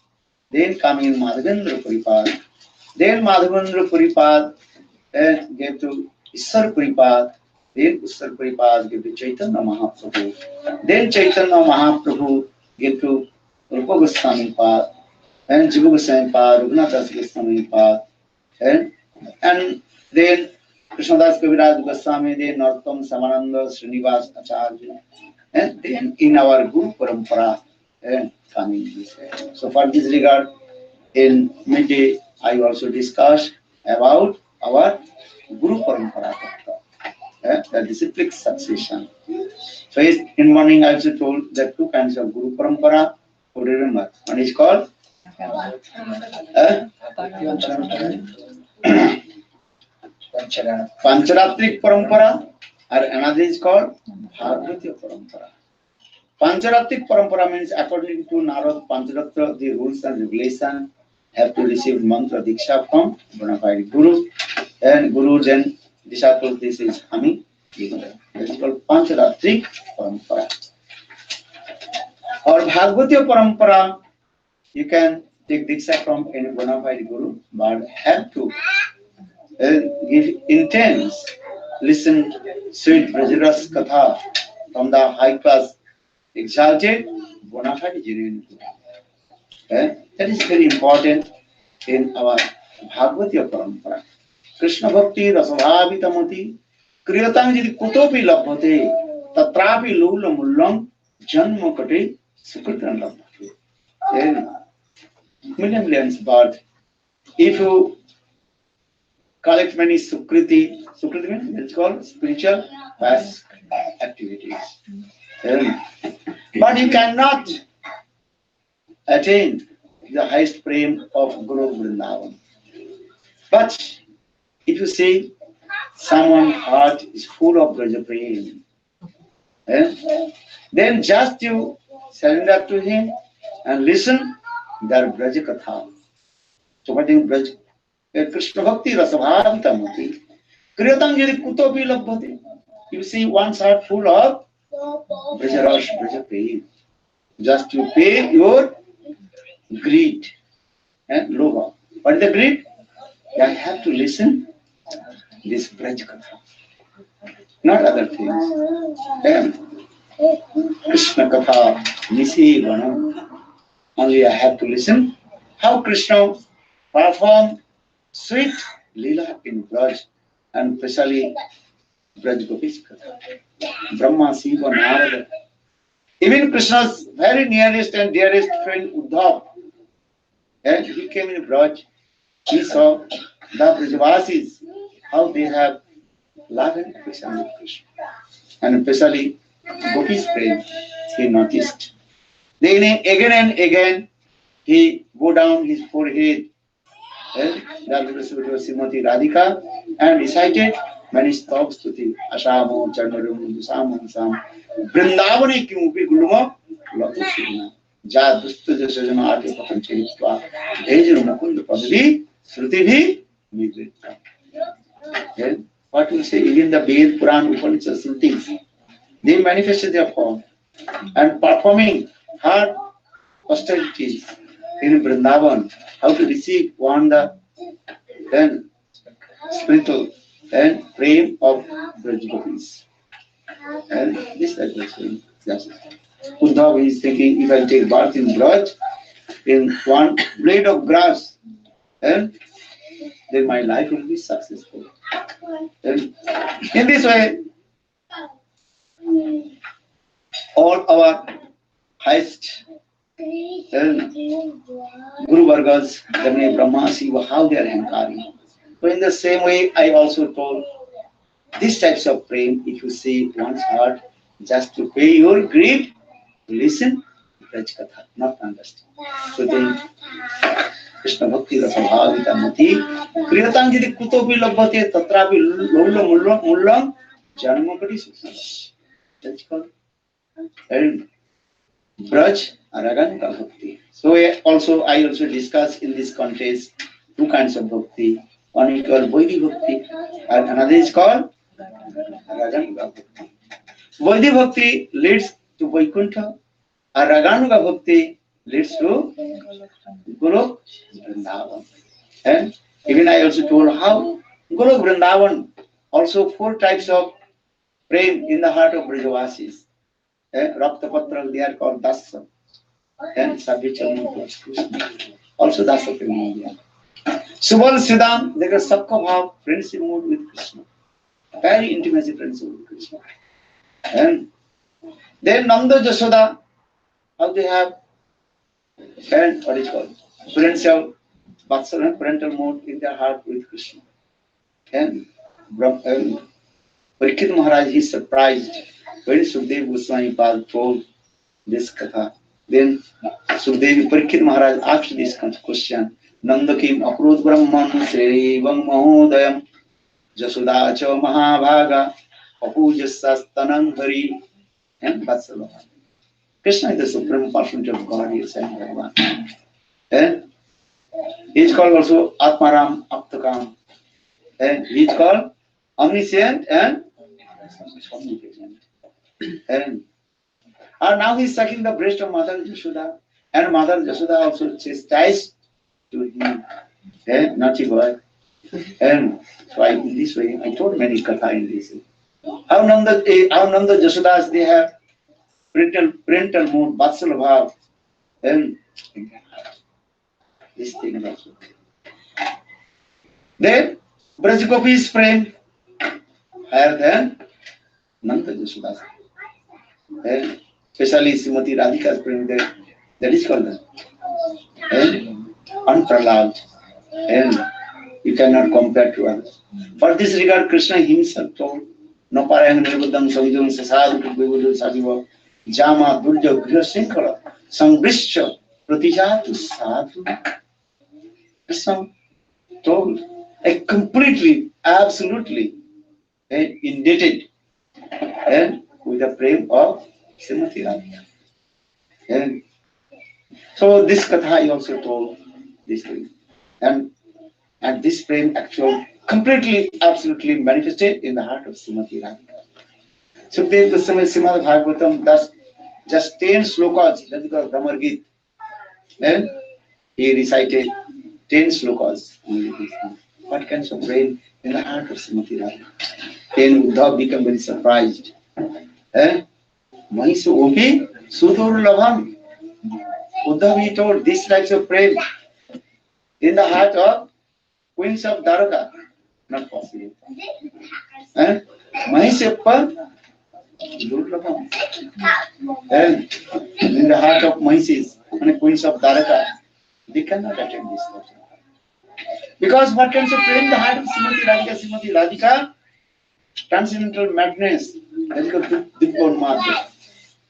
then coming in Madhavendra Puripad, then Madhavendra Puripad and gave to Isar Puripad, then Isar Puripad gave to Chaitanya Mahaprabhu, then Chaitanya Mahaprabhu gave to Rupa Goswami Pad, and Jiva Goswami Pad, Raghunath Das Goswami Pad, and then Krishnadas Kaviraj Goswami, then Narottam Samananda Srinivas Acharya, and then in our Guru Parampara, and coming this way. So for this regard, in midday, I also discussed about our Guru Parampara, the disciplic succession. So in morning I also told that two kinds of Guru Parampara. To remember, one is called Pancharatrik Parampara, and another is called Bhagavatiya Parampara. Pancharatrik Parampara means according to Narad Pancharatra, the rules and regulations have to receive mantra diksha from bona fide Guru, and Guru then disciple this is Hami. That is called Pancharatrik Parampara. Or Bhagavatiya Parampara, you can take diksha from any bona fide Guru, but have to give intense, listen sweet Brajaras Katha from the high class, exalted, bona fide genuine Guru. That is very important in our Bhagavatiya Parampara. Krishna Bhakti Rasabhavitamati Kriyatam Jidi Kutopi Labhate Tatrapi Lula Mullam Janma Kate Sukritan Labhate. Millions, but if you collect many Sukriti means it's called spiritual past activities. But you cannot attain the highest prem of Guru Vrindavan. But if you say someone's heart is full of Braja prem, then just you surrender to him and listen their Braja Katha. So what is Braja? Krishna Bhakti Rasabhavitamati Kriyatam Jiri Kutopi Labhati. You see one's heart full of Braja Rash, Braja prem. Just you pay your greed and lova. What is the greed? I have to listen this Braj Katha, not other things. Then Krishna Katha, Nisi Vana, only I have to listen how Krishna perform sweet Leela in Braj, and especially Braj Gopi's Katha. Brahma, Shiva, Narada. Even Krishna's very nearest and dearest friend Uddhav, and he came in Braj, he saw the Brajavasis, how they have love and affection with Krishna. And especially Gopi's friend, he noticed. Then again and again, he go down his forehead, that was Srimati Radhika, and recited many stops to the Ashamo, Chandarum, Dusam, Sam, Vrindavani Kimupi Guluma, Latusina, Jadustu Jasajana Ati Patanchitva, Dejan Mukund Padri, Srutivi, Migrita. What we say, even the Ved, Puran, Upanishads, things, they manifested their form and performing hard austerities in Vrindavan, how to receive one the then spiritual and frame of Braj Gopis. And this I was saying. Yes. Uddhav is thinking, if I take birth in Braj, in one blade of grass, and then my life will be successful. And in this way, all our highest Guru Vargas, Dhamne Brahma, Shiva, how they are hankari. So in the same way, I also told these types of prem, if you see one's heart, just to pay your greed, listen, Braj Katha, not understand. So then, Krishna Bhakti Rasabhavita Mati, Kriyatam Jidi Kutopi Labhate Tatrapi Lula Mullam Janmakati Sukha. That's called Braj Araganta Bhakti. So I also discuss in this context two kinds of bhakti. One is called Vaidhi Bhakti and another is called Araganta Bhakti. Vaidhi Bhakti leads to Vaikuntha, and Raganuga Bhakti leads to Golok Vrindavan. And even I also told how Golok Vrindavan, also 4 types of prem in the heart of Brajavasis. Raptapatra, they are called Dasa. And Sabhicharan, also Dasa Prem. Subal Siddham, they got Sabka Bhav, friendship mood with Krishna. Very intimacy friendship with Krishna. And then Nanda Jasoda, how they have, and what is called, parental, Vatsalan, parental mode in their heart with Krishna. And Parikshit Maharaj is surprised when Sukdev Goswami Pad told this katha. Then Sukdev Parikshit Maharaj asked this question. Nanda kim akrut brahman srevam mahodayam Jasoda cha mahabhaga apujasastanam hari. And Vatsalan. Krishna is the supreme personality of God, he is saying Bhagavan. And he is called also Atmaram Aptakam. And he is called omniscient and omnipresent. And now he is sucking the breast of Mother Yashoda. And Mother Yashoda also chastised to him. And naughty boy. And so in this way, I told many katha in this way. How Nanda Yashodas, they have parental mood, Vatsala Bhav, and this thing also. Then Brajgopi's prem higher than Nanda Yashodas. And especially Srimati Radhika's prem, that is called unparalleled, and you cannot compare to others. For this regard, Krishna himself told, No parayam nirbuddham savidam sasadu vivudu sadiva Jama Durja Griha Sambrisha Pratijatu Sadhu. Krishna told a completely, absolutely indebted and with the prem of Srimati Radhika. And so this katha he also told this thing. And this prem actually completely, absolutely manifested in the heart of Srimati Radhika. Sukdev Goswami Srimad Bhagavatam, thus just 10 slokas, that is called Brahmar Gita. And he recited 10 slokas. What kinds of prem in the heart of Srimati Radhika? Then Uddhav became very surprised. Mahisu Opi Sudur Labham. Uddhav, he told these types of prem in the heart of Queens of Dwaraka. Not possible. Mahisappa Durlabham. And in the heart of Mahisis and Queens of Dwaraka, they cannot attain this. Because what kinds of prem in the heart of Srimati Radhika, transcendental madness, that is called Dibbon Matra.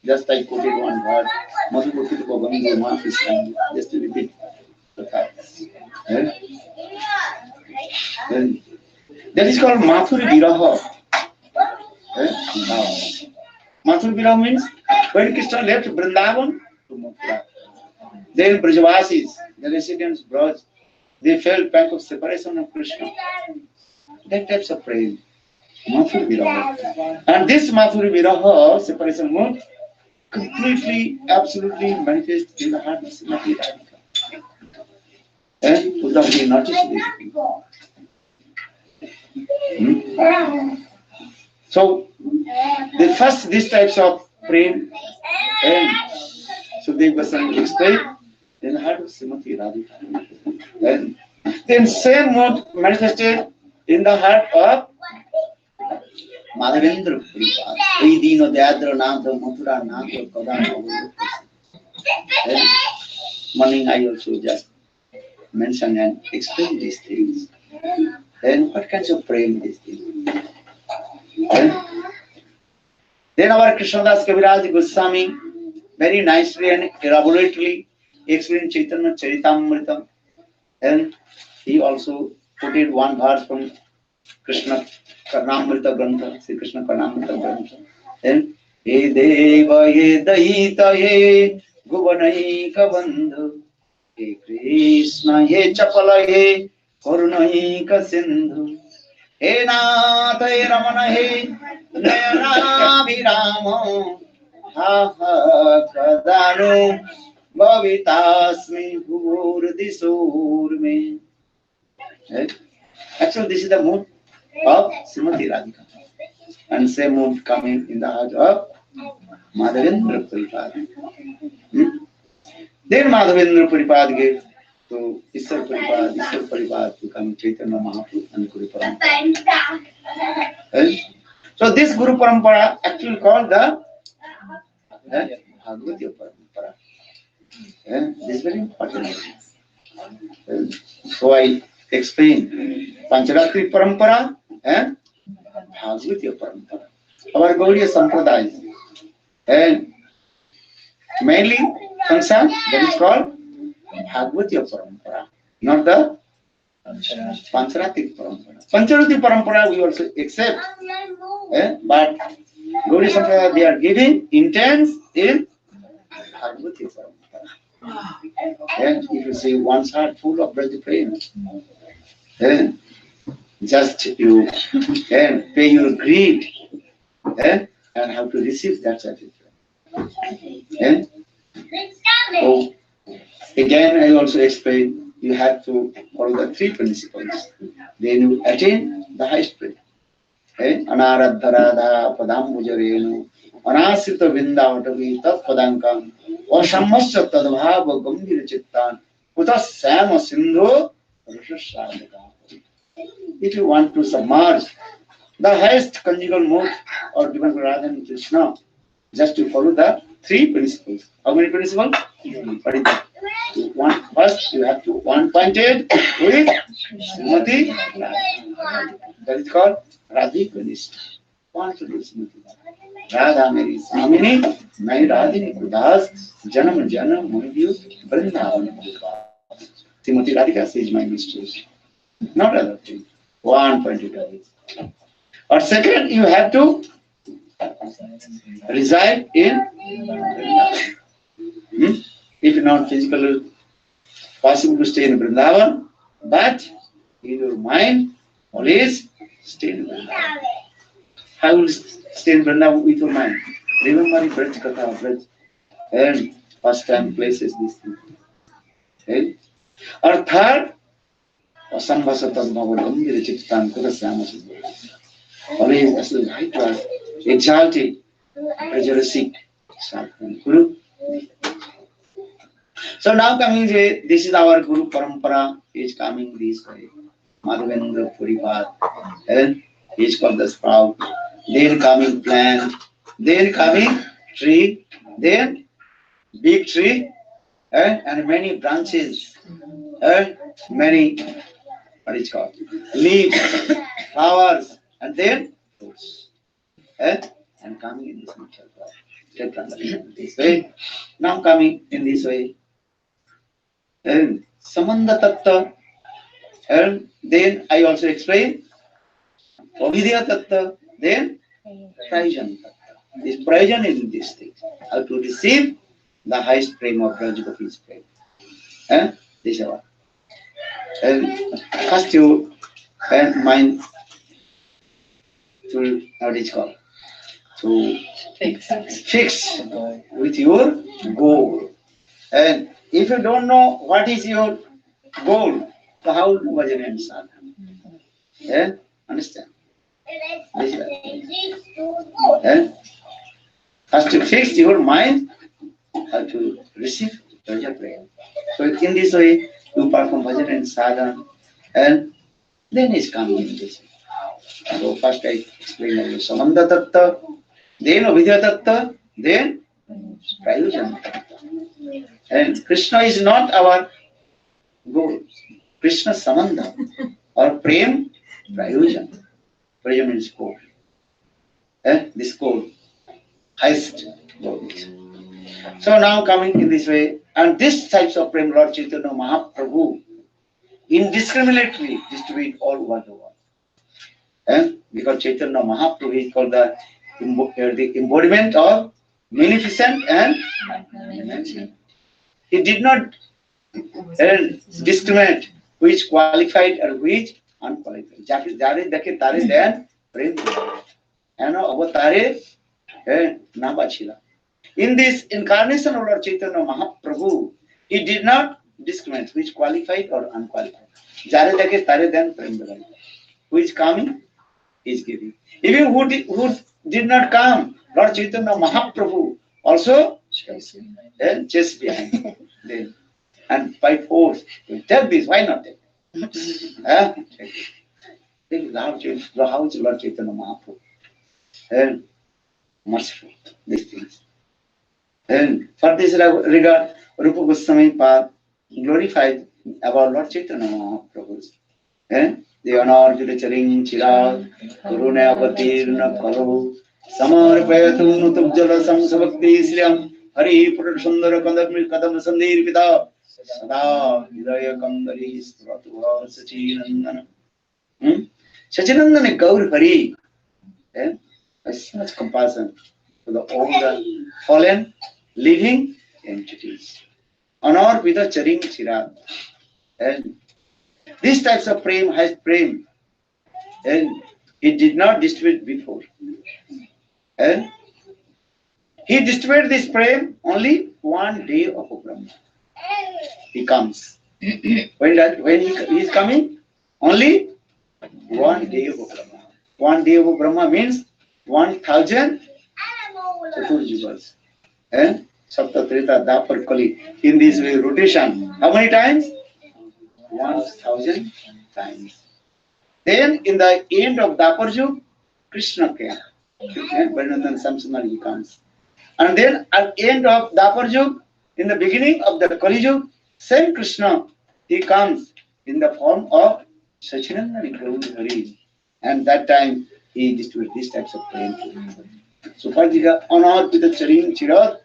Just I quoted one word, Madhubhakti Bhavango Matra, just to repeat the facts. Then that is called Mathuri Viraha. Mathuri Viraha means when Krishna left Vrindavan to Mathura, then Brajavasis, the residents Braj, they felt pain of separation of Krishna. That types of prem, Mathuri Viraha. And this Mathuri Viraha, separation mood, completely, absolutely manifest in the heart of Srimati Radhika. And Uddhav did not notice this. So, the first these types of prem, and Sukdev Goswami explained in the heart of Srimati Radhika. And then same mode manifested in the heart of Madhavendra Puripad. Dino Deadra Nanda Mathura Nanda Kodana. Morning I also just mention and explain these things. Then what kinds of prem these things? Then our Krishnadas Kaviraj Goswami very nicely and elaborately explained Chaitanya Charitamrita. And he also quoted one verse from Krishna Karnamrita Grantha, Sri Krishna Karnamrita Grantha. Then He Deva He Daita He Guvanaika Bandhu He Krishna He Chapala He Karunaika Sindhu He Nath, He Ramana, He Nayana Viramo, Ha Ha Kadanu, Bhavitasmi Bhurdisur. Right? Actually, this is the mood of Srimati Radhika. And same mood coming in the heart of Madhavendra Puripad. Then Madhavendra Puripad gave to Isar Puripad to come Chaitanya Mahaprabhu and Guru Parampara. Right? So this Guru Parampara actually called the Bhagavati Parampara. This is very important. So I explain Pancharatri Parampara and Bhagavati Parampara. Our Gaudiya Sampradaya and mainly concerned that is called Bhagavati Parampara, not the Pancharatik Parampara. Pancharati Parampara we also accept, but Gaudiya Sampradaya they are giving intense in Bhagavati Parampara. And if you see one's heart full of Braja Prema, then just you can pay your greed and have to receive that certificate. And so again, I also explain you have to follow the three principles. Then you attain the highest place. Anaradharada padambujarenu anasita vindavatavi tat padankam asammasya tadbhava gambhira chittan kutas sama sindhu rishassadaka. If you want to submerge the highest conjugal mode or given Radha and Krishna, just to follow the three principles. How many principles? What is that? First, you have to one pointed with Srimati Radha. That is called Radhikanist. Want to do Srimati Radha Meri Samini, Mai Radhini Kudas, Janam Janam Mudyu, Vrindavan. Srimati Radhika says my mistress. Not other thing. One pointed away. Or second, you have to reside in Vrindavan. If not physically possible to stay in Vrindavan, but in your mind, always stay in Vrindavan. How will you stay in Vrindavan with your mind? Remember Braj Katha, Braj, and first time places, this thing. Okay? Or third, Asambhasatad Bhagavadam Chittan Kudasyama. Always as the right word, exalted, prejudicing, Guru. So now coming here, this is our Guru Parampara is coming this way. Madhavendra Puripad, and he is called the sprout. Then coming plant, then coming tree, then big tree, and many branches, and many, what is called, leaves, flowers, and then fruits. And coming in this this way. Now coming in this way. And Samandha Tattva, and then I also explain Avidya Tattva, then Prayojan Tattva. This Prayojan is in this thing. How to receive the highest prema of Rajagopal's prema. And this is what. And first you mind to, what is called, to fix with your goal. And if you don't know what is your goal, so how do bhajan and sadhana? Yeah? Understand? Yeah? First to fix your mind, how to receive Raja prayer. So in this way, you perform bhajan and sadhana, and then it's coming in this way. So first I explain about Samandha Tattva, then Avidya Tattva, then Prayojan Tattva. And Krishna is not our goal. Krishna Samandha or Prem Prayojan. Prayojan means goal. This goal, highest goal. So now coming in this way, and this types of Prem Lord Chaitanya Mahaprabhu indiscriminately distribute all over the world. And because Chaitanya Mahaprabhu is called the embodiment of magnificent and magnificent. He did not discriminate which qualified or which unqualified. Jare dekhe tare den prem kore. Avatare Nabachila. In this incarnation of Lord Chaitanya Mahaprabhu, he did not discriminate which qualified or unqualified. Jare dekhe tare den prem kore. Who is coming, he is giving. Even who did not come, Lord Chaitanya Mahaprabhu also chase behind them. And by force, take this, why not take it? Take it. How is Lord Chaitanya Mahaprabhu? And merciful, these things. And for this regard, Rupa Goswami Pad glorified about Lord Chaitanya Mahaprabhu. And the honor to the Charing Chirag, Gurune Avatirna Kalu, Samar Payatum Tubjala Samsavakti Sriam, Hari Pura Sundara Kadam Sandir Pita, Sada Hidaya Kandari Stratuha Sachinandana. Sachinandana Gaur Hari. And so much compassion to all the fallen living entities. Honor with the Charing Chirag. And these types of prem has prem, and he did not distribute before. And he distributed this prem only one day of Brahma. He comes. When he is coming, only one day of Brahma. One day of Brahma means 1,000 Chaturjivas. And Sapta Treta Dapar Kali. In this way, rotation. How many times? 1,000 times. Then in the end of Dapar Yug, Krishna came. Bharanandan Samsumar he comes. And then at the end of Dapar Yug, in the beginning of the Kali Yug, same Krishna, he comes in the form of Sachinandana Gaur Hari. And that time he distributed these types of prayers. So far, honor with the Charing Chirad,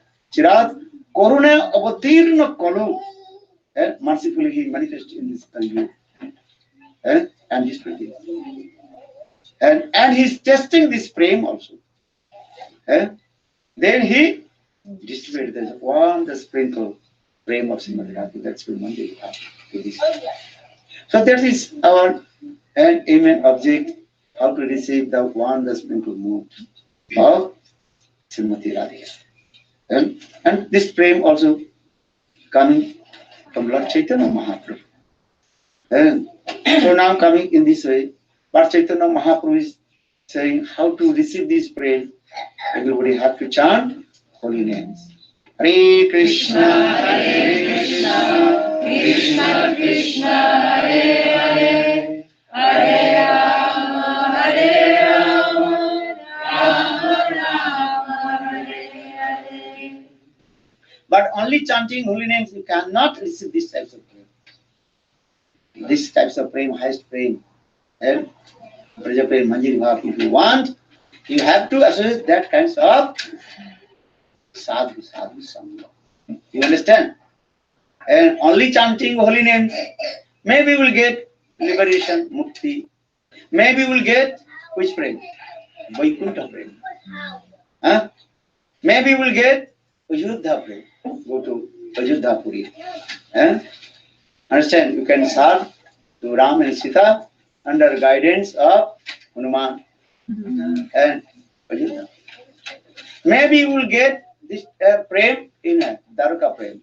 Koruna Avatirna Kalu. And mercifully he manifested in this Kali. And distributed. And he's testing this frame also. Then he distributed the sprinkle frame of Srimati Radhika. That's what Mandir to this. So that is our aim and object, how to receive the sprinkle mood of Srimati Radhika. And this frame also coming from Lord Chaitanya Mahaprabhu. And so now coming in this way, Lord Chaitanya Mahaprabhu is saying how to receive this prayer. Everybody have to chant holy names. Hare Krishna, Hare Krishna, Krishna Krishna, Hare Hare, Hare Rama, Hare Rama, Rama Rama, Hare Hare. But only chanting holy names, you cannot receive these types of prayer. These types of praying, highest praying, and Praja praying, Manjiri Bhav. If you want, you have to associate that kinds of sadhu sangha. You understand? And only chanting holy names, maybe we'll get liberation, mukti. Maybe we'll get which praying? Vaikuntha praying. Maybe we'll get Ajodhya praying. Go to Ajodhya Puri. Understand? You can serve to Ram and Sita under guidance of Hanuman and Ajodhya. Maybe you will get this prem in Dwarka prem.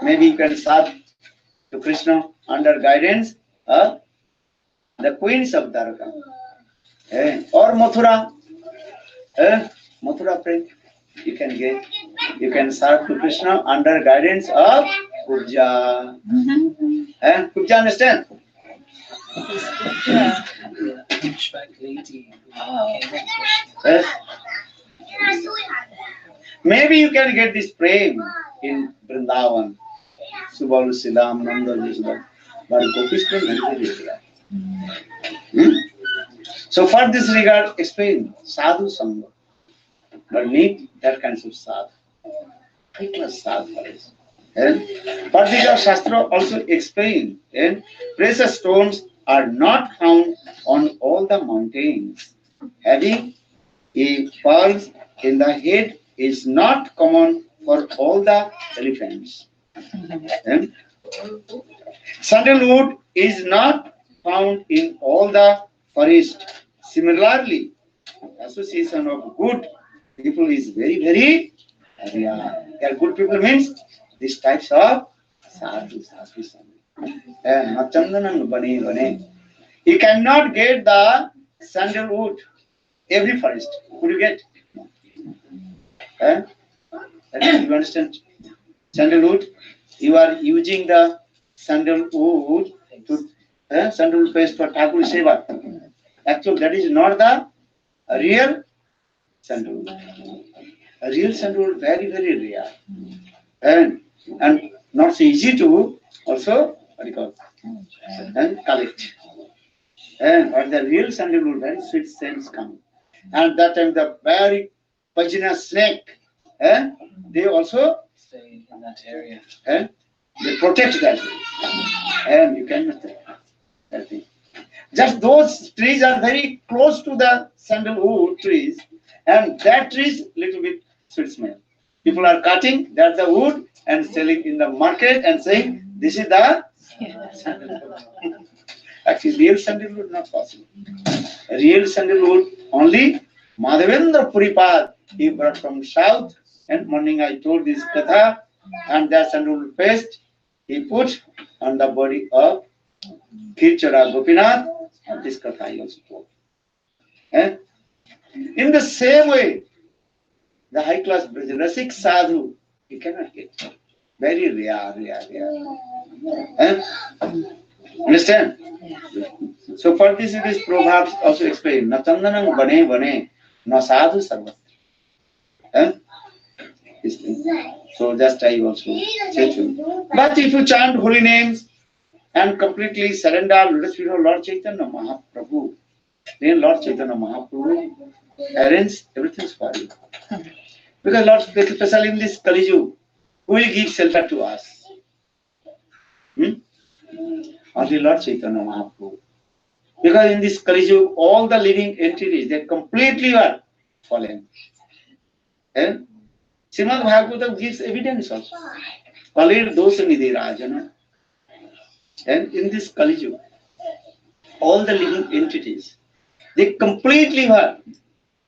Maybe you can serve to Krishna under guidance of the queens of Dwarka. Or Mathura. Mathura prem you can get. You can serve to Krishna under guidance of Kubja. Kubja, understand? Maybe you can get this prem in Vrindavan. Subalu Silam, Nanda Vishnu. But Gopi's prem So for this regard, explain sadhu sangha. But need that kind of sadhu. High-class sadhu for us. Particular Shastra also explain, precious stones are not found on all the mountains. Having a pulse in the head is not common for all the elephants. Sandalwood is not found in all the forest. Similarly, association of good people is very, very rare. They are good people means these types of sadhu, sadhu, sadhu. You cannot get the sandalwood every forest. Could you get? You understand? Sandalwood. You are using the sandalwood to sandalwood paste for Thakur Seva. Actually, that is not the real sandalwood. A real sandalwood very, very rare. And not so easy to also and collect. But the real sandalwood, very sweet scents come. And that time the very poisonous snake, they also Stay in that area. they protect that. And you cannot take that thing. Just those trees are very close to the sandalwood trees, and that trees little bit sweet smell. People are cutting that's the wood and selling in the market and saying this is the sandalwood. Actually, real sandalwood not possible. Real sandalwood only Madhavendra Puripad he brought from south. And morning I told this katha, and that sandalwood paste he put on the body of Kirchara Gopinath. And this katha I also told. In the same way, the high class Brajrasik sadhu you cannot get. Very rare. Understand? So for this it is Proverbs also explain. Na chandanam bane na sadhu sarvat. So just I also say to you. But if you chant holy names and completely surrender lotus feet of Lord Chaitanya Mahaprabhu, then Lord Chaitanya Mahaprabhu arrange everything for you. Because Lord, especially in this Kali Yuga, who will give shelter to us? Only Lord Chaitanya Mahaprabhu. Because in this Kali Yuga, all the living entities, they completely are fallen. And Srimad Bhagavatam gives evidence also. Kalir dosa nidhi rajana. And in this Kali Yuga, all the living entities, they completely are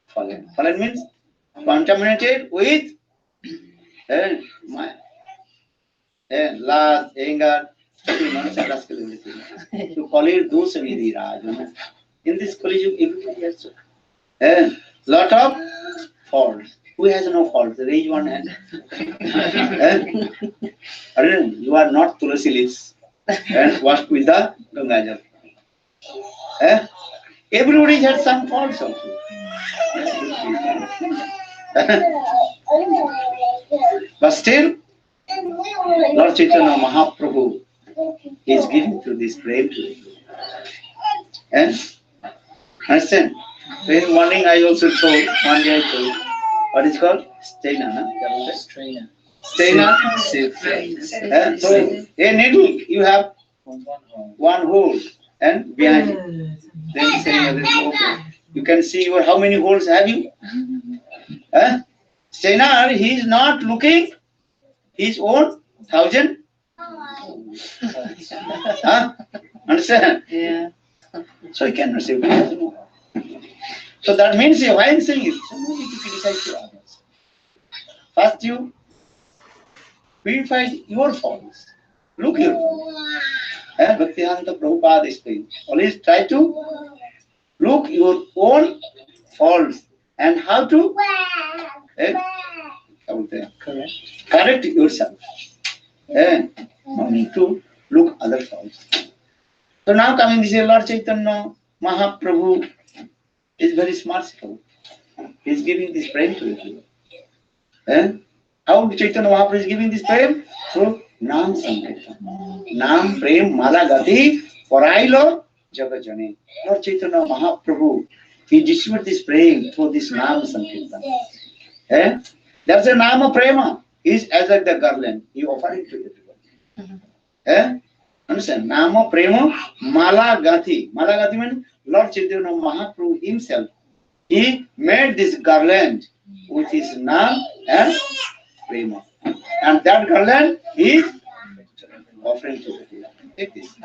fallen. Fallen means contaminated with lust, anger, everything. So Kalir dosa nidhi rajana. In this Kali Yuga, everybody has lot of faults. Who has no faults? Raise one hand. You are not Tulasi leaves and washed with the Ganga Jal. Everybody has some faults also. But still, Lord Chaitanya Mahaprabhu is giving to this praying to you. Understand? So in morning I also told, one day I told, what is called? Staina. Strainer. Staina? So a needle, you have one hole and behind it. Then say, okay. You can see how many holes have you? Stainer, he is not looking his own 1,000. Understand? Yeah. So he cannot say. So that means why I'm saying it, so no need to criticize to others. First you purify your faults. Look here. Bhaktivedanta Prabhupada explained. Always try to look your own faults and how to correct yourself. No need to look other faults. So now coming this Lord Chaitanya Mahaprabhu is very merciful. He is giving this prem to you. How Chaitanya Mahaprabhu is giving this prem? Through Nam Sankirtan. Nam Prem Mala Gati Parailo Jagajane. Lord Chaitanya Mahaprabhu, he distributed this prem through this Nam Sankirtan. That's a Nama Prema. He is as like the garland. He offered it to everyone. Understand? Nama Prema Mala Gati. Mala Gati means Lord Chaitanya Mahaprabhu himself. He made this garland with his Nam and Prema. And that garland is offering to the deity. Take this.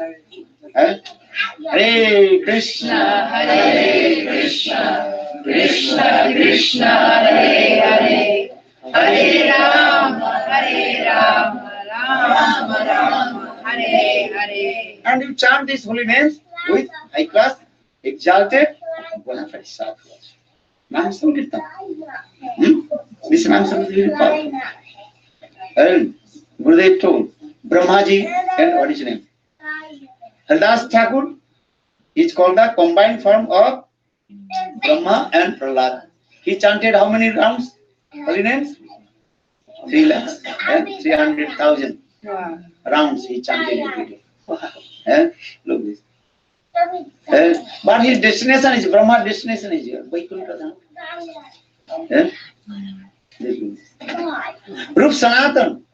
Hare Krishna, Hare Krishna, Krishna Krishna, Hare Hare, Hare Rama, Rama Rama, Hare Hare. and you chant these holy names with high class, exalted, bona fide sadhus. Nam Sankirtan. This Nam Sankirtan is called. And Gurudev told Brahmaji, and what is his name? Haridas Thakur is called the combined form of Brahma and Prahlad. He chanted how many rounds? Holy names? 3 lakhs and 300,000 rounds he chanted every day. Look this. But his destination is Brahma. Destination is here. Vaikuntha. Rup Sanatan.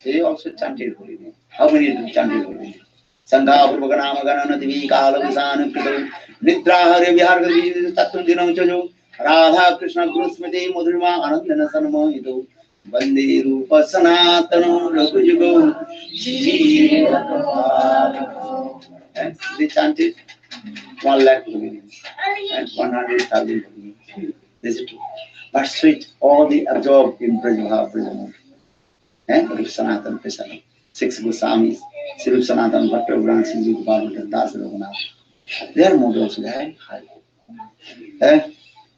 They also chanted holy name. How many chanted holy name? Sangha Purvaganama Ganana Divi Kala Visana Kritam Nidra Hare Vihar Gadi Tattva Dinam Chajo Radha Krishna Guru Smriti Madhurima Anandana Sanama Ito Bande Rupa Sanatana Rakujugo and they chanted 1 lakh holy names and 100,000 holy names. This is true. But sweet, all the absorbed in Brajavaha Brajamurti. And Rup Sanatan Krishna. 6 Goswamis, Sri Rup Sanatan Bhatta Brahman Sri Bhagavatam Das Raghunath. Their models very high.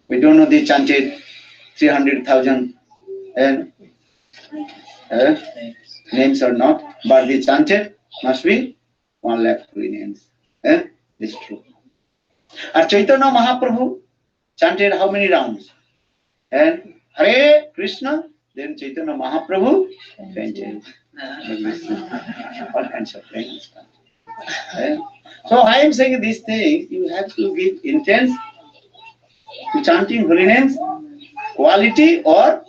We don't know they chanted 300,000 names or not, but they chanted must be 1 lakh holy names. This is true. And Chaitanya Mahaprabhu chanted how many rounds? And Hare Krishna, then Chaitanya Mahaprabhu chanted. All kinds of things. So I am saying these things, you have to give intense to chanting holy names, quality or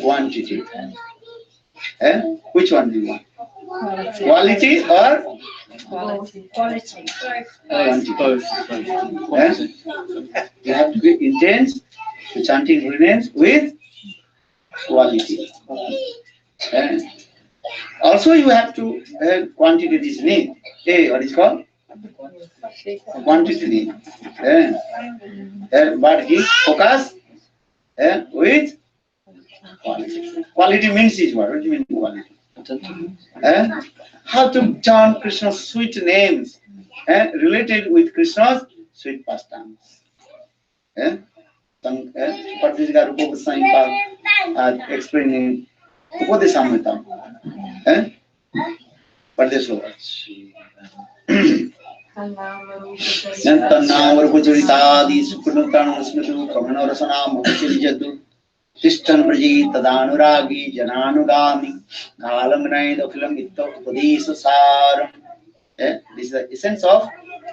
quantity. Which one do you want? Quality or Quality. quantity? You have to be intense to chanting holy names with quality. Also, you have to quantity this name. What is called? Quantity name. But he focus with quality. Quality means is what? What do you mean quality? How to chant Krishna's sweet names related with Krishna's sweet pastimes. Parthika Rupa Goswami explaining Upadesamritam. Tannavarupacharitadi Sukunutanu Smritu Kamanarasana Mukhachijatu Tishtan Braji Tadanuragi Jananugami Kalamnai Dokhilam Itta Upadesa Saram. This is the essence of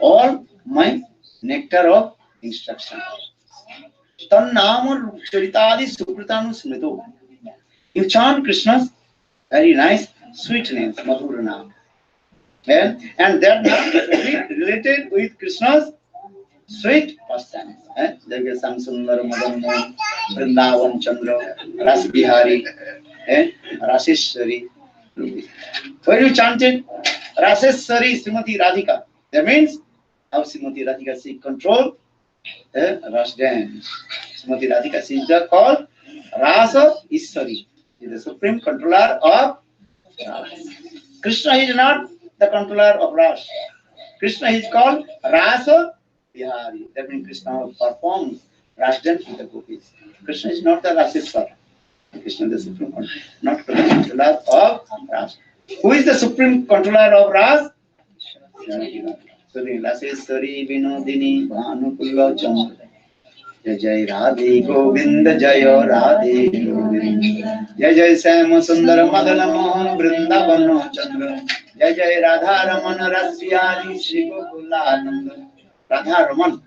all my nectar of instruction. Tannamur Charitadi Sukritanu Smritu. You chant Krishna's very nice, sweet names, Madhura Nam. And that now related with Krishna's sweet pastimes. There is Samsundar Madan Mohan, Vrindavan Chandra, Ras Bihari, Raseshwari. When you chanted Raseshwari Srimati Radhika, that means how Srimati Radhika seek control Ras dance. Srimati Radhika is called Rasa Ishwari. He is the supreme controller of Ras. Krishna is not the controller of Ras. Krishna is called Rasa Bihari. That means Krishna performs Ras dance with the gopis. Krishna is not the Raseshwar. Krishna is the supreme controller, not the controller of Ras. Who is the supreme controller of Ras? So the Raseshwari Vinodini Bhanukulla Chandra. Jai Jai Radhe Govinda Jaya Radhe Govinda Jai Jai Sama Sundara Madana Mohan Vrindavana Chandra Jai Jai Radha Ramana Rasvihari Shri Gokulananda Radha Raman.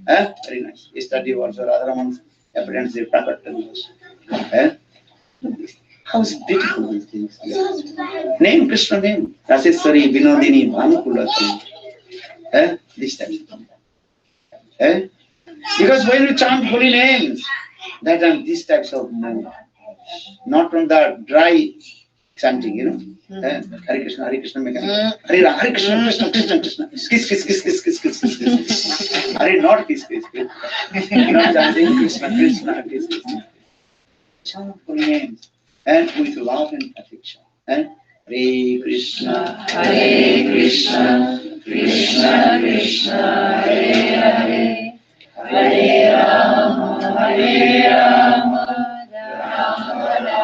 Very nice. Study also Radha Raman's appearance in Prakat. How beautiful these things. Name Krishna name. Raseshwari Vinodini Bhanukulla Chandra. This time. Because when you chant holy names, that are these types of mood, not from the dry chanting, you know. Hare Krishna, Hare Krishna, Hare Ram, Hare Krishna, Krishna, Krishna, Krishna. Kiss, kiss, kiss, kiss, kiss, kiss, kiss, kiss. Hare not kiss, kiss, kiss. Not chanting Krishna, Krishna, kiss, kiss, kiss. Chant holy names and with love and affection. And Hare Krishna, Krishna Krishna, Hare Hare, Hare Rama, Hare Rama, Rama Rama, Hare Hare.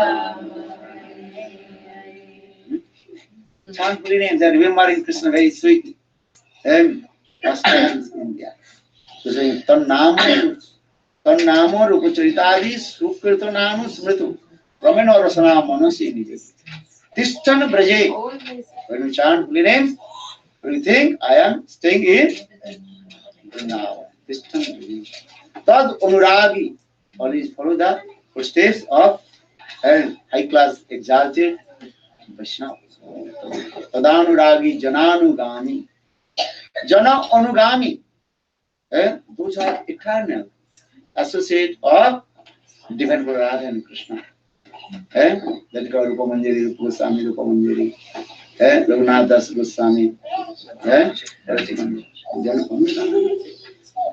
Chant holy names and remembering Krishna very sweetly. And first time in India. So saying Tannamo Rupacharitavi Sukrito Namu Smritu Ramana Rasana Manasi Nijit. Tishtan Braje. When we chant holy names, we think I am staying in now. Tishtan Braje. Tad Anuragi. Always follow the footsteps of high class exalted Vaishnava. Tadanuragi Jananugami. Jana Anugami. Those are eternal associate of divine Radha and Krishna. That Rupa Manjari, Rupa Goswami, Rupa Manjari, Raghunath Das Goswami.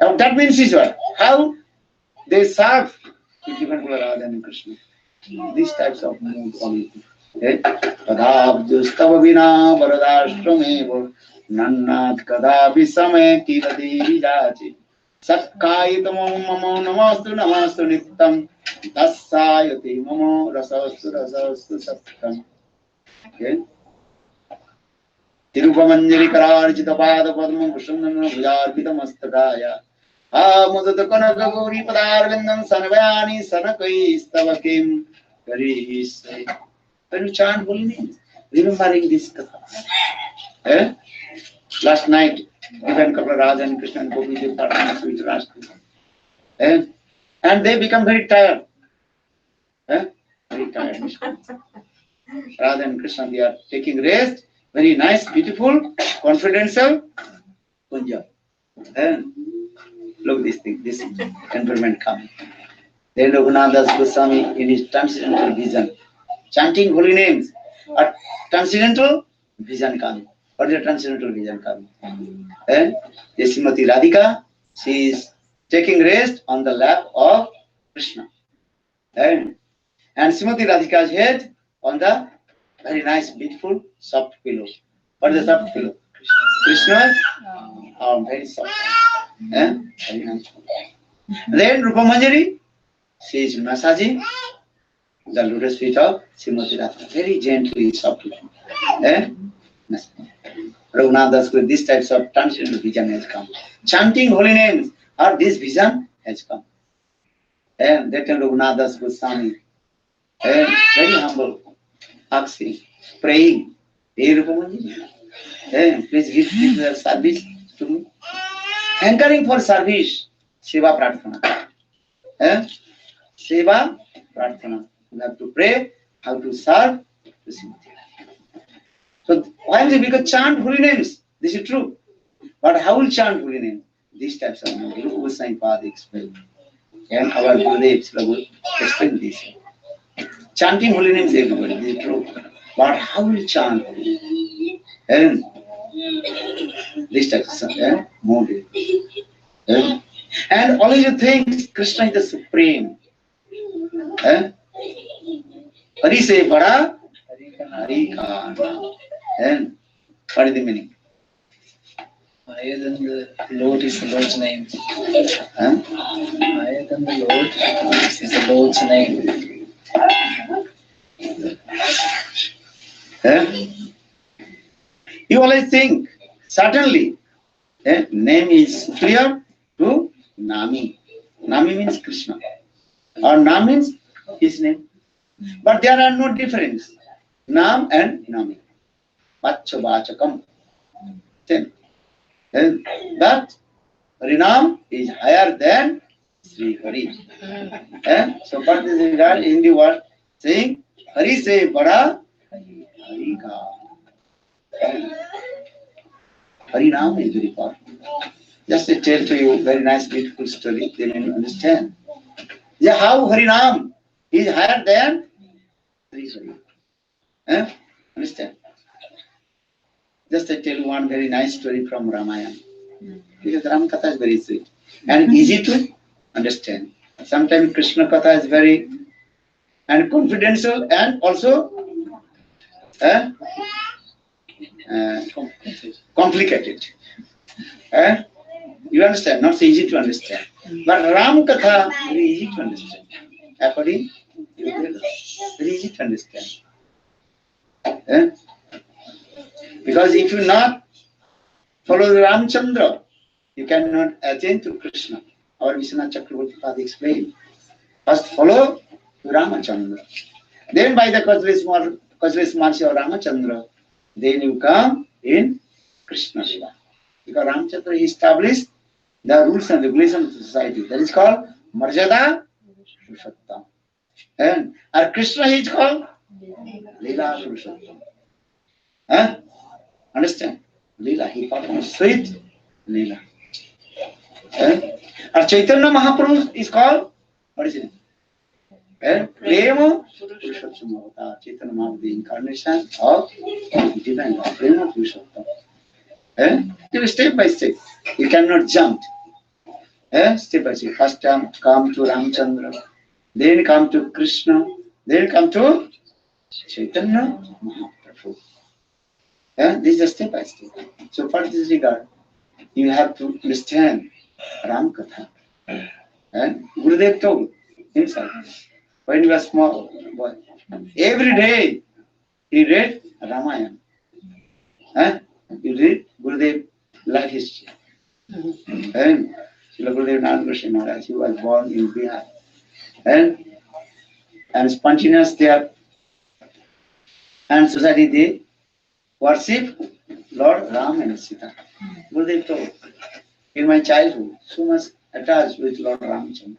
Now that means is what? How they serve to divine Radha and Krishna. These types of only. Padabdustava vina varadashtramevo nannat kadapi same kirati vijachi sakkaitamam mamo namastu namastu nittam tassayati mamo rasastu sattam. Tirupamanjari kararjita pada padmam kushamnam bhujarpita mastakaya mudata kanaka gauri padarvindam sanavayani sanakaistavakim karihise. When you chant holy names, remembering this katha. Last night, even Kapla Radha and Krishna and Gopi Dev Paramahansa with Rashtra. And they become very tired. Very tired. Radha and Krishna, they are taking rest. Very nice, beautiful, confidential. Kunja. Look this thing, this temperament coming. Then Raghunath Das Goswami in his transcendental vision, chanting holy names, a transcendental vision coming. What is a transcendental vision coming? Srimati Radhika, she is taking rest on the lap of Krishna. And Srimati Radhika's head on the very nice, beautiful, soft pillow. What is the soft pillow? Krishna, very soft. Very nice. Then Rupa Manjari, she is massaging the lotus feet of Srimati Radhika. Very gently, softly. Raghunath Das, these types of transcendental vision has come. Chanting holy names, or this vision has come. And that time Raghunath Das Goswami, very humble, asking, praying, hey Rupa Manjari, please give your service to me. Anchoring for service, Seva Prarthana. Seva Prarthana. You have to pray, how to serve to Srimati. So why is it? Because chant holy names. This is true. But how will chant holy names? These types of names. Guru Goswami Pada explained. And our Gurudev Srila explained this. Chanting holy names everybody. This is true. But how will chant? And these types of mode. And always you think Krishna is the supreme. Hari se bada, Hari ka. And what is the meaning? Higher than the Lord is the Lord's name. Higher than the Lord is the Lord's name. You always think, certainly, name is superior to Nami. Nami means Krishna. Or Nam means his name. But there are no difference. Nam and Nami. Vacha Vachakam. But Harinam is higher than Sri Hari. So what is regard in the word saying Hari se bada Hari ka. Harinam is very powerful. Just to tell to you very nice beautiful story, then you understand. Yeah, how Harinam is higher than Sri Hari. Understand? Just I tell you one very nice story from Ramayana. Because Ram Katha is very sweet and easy to understand. Sometimes Krishna Katha is very and confidential and also complicated. You understand? Not so easy to understand. But Ram Katha very easy to understand. According to Gurudev, very easy to understand. Because if you not follow the Ramchandra, you cannot attain to Krishna. Our Vishwanath Chakravarti Pad explained. First follow Ramachandra. Then by the causeless mercy of Ramachandra, then you come in Krishna Lila. Because Ramchandra established the rules and regulations of the society. That is called Marjada Purushottam. And our Krishna is called Lila Purushottam. Understand? Lila, he performs sweet Lila. Our Chaitanya Mahaprabhu is called, what is it? Prema Purushottam Avatar. Chaitanya Mahaprabhu, the incarnation of divine love. Prema Purushottam. Step by step. You cannot jump. Step by step. First come to Ramchandra, then come to Krishna, then come to Chaitanya Mahaprabhu. This is step by step. So for this regard, you have to understand Ram Katha. And Gurudev told himself, when he was small boy, every day he read Ramayana. You read Gurudev life history. And Srila Gurudev Nanda Goswami Maharaj, he was born in Bihar. And spontaneous there. And society they worship Lord Ram and Sita. Gurudev told, in my childhood, so much attached with Lord Ramchandra.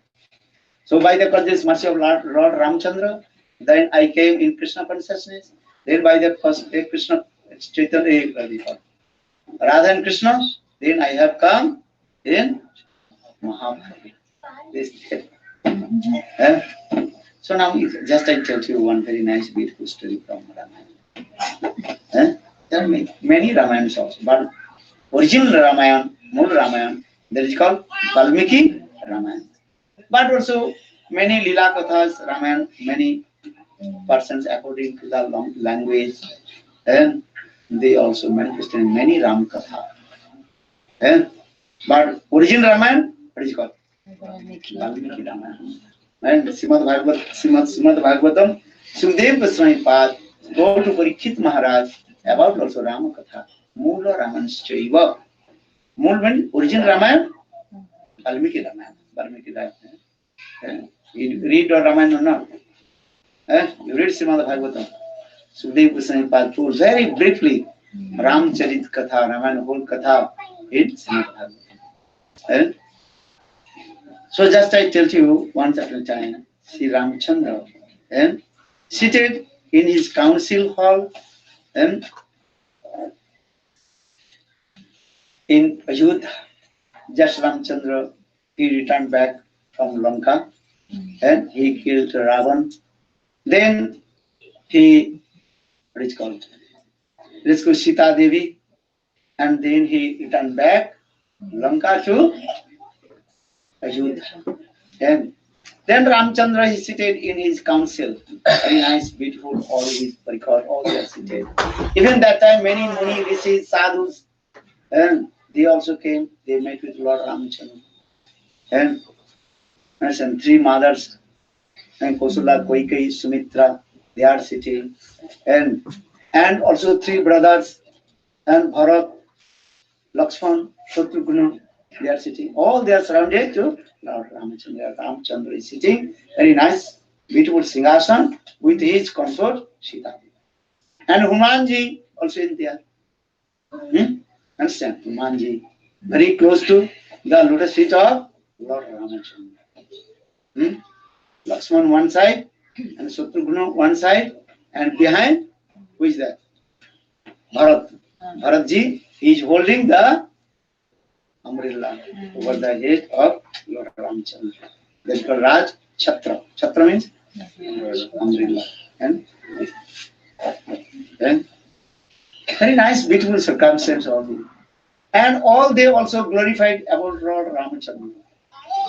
So by the causeless mercy of Lord Ramchandra, then I came in Krishna consciousness. Then by the first Krishna Chaitanya, Radha and Krishna, then I have come in Mahaprabhu. So now just I tell you one very nice beautiful story from Ramayana. There are many Ramayanas also, but original Ramayana, Mool Ramayana, that is called Valmiki Ramayana. But also many Lila Kathas, Ramayana, many persons according to the language, and they also manifest in many Ram Katha. But original Ramayana, what is it called? Valmiki Ramayana. And Srimad Bhagavatam, Gurudev Goswami Pad go to Parikshit Maharaj about also Rama Katha. Moola Ramanschaiva. Mool means original Ramayana, Valmiki Ramayana. Valmiki Ramayana. You read Ramayana or not? You read Srimad Bhagavatam. Gurudev Goswami Pad told very briefly Ramcharit Katha, Ramayana whole Katha in Srimad Bhagavatam. So just I tell you once upon a time, Sri Ramchandra seated in his council hall in Ayodhya. Just Ramchandra, he returned back from Lanka and he killed Ravan. Then he, what is called, rescued Sita Devi, and then he returned back Lanka to Ayodhya. And then Ramchandra is seated in his council. Very nice, beautiful, all his record, all they are seated. Even that time, many Muni, Rishis, Sadhus, and they also came, they met with Lord Ramchandra. And three mothers, and Kosala, Koikai, Sumitra, they are sitting. And also three brothers, and Bharat, Lakshman, Shatrugna, they are sitting. All they are surrounded to Lord Ramchandra. Ramchandra is sitting, very nice, beautiful Singhasan with his consort Sita. And Humanji also in there. Understand? Humanji, very close to the lotus feet of Lord Ramchandra. Lakshman one side, and Shatrugna one side, and behind, who is that? Bharat. Bharatji is holding the umbrella over the head of Lord Ramchandra. That's called Raj Chhatra. Chhatra means umbrella. And Very nice, beautiful circumstance all these. And all they also glorified about Lord Ramachandra.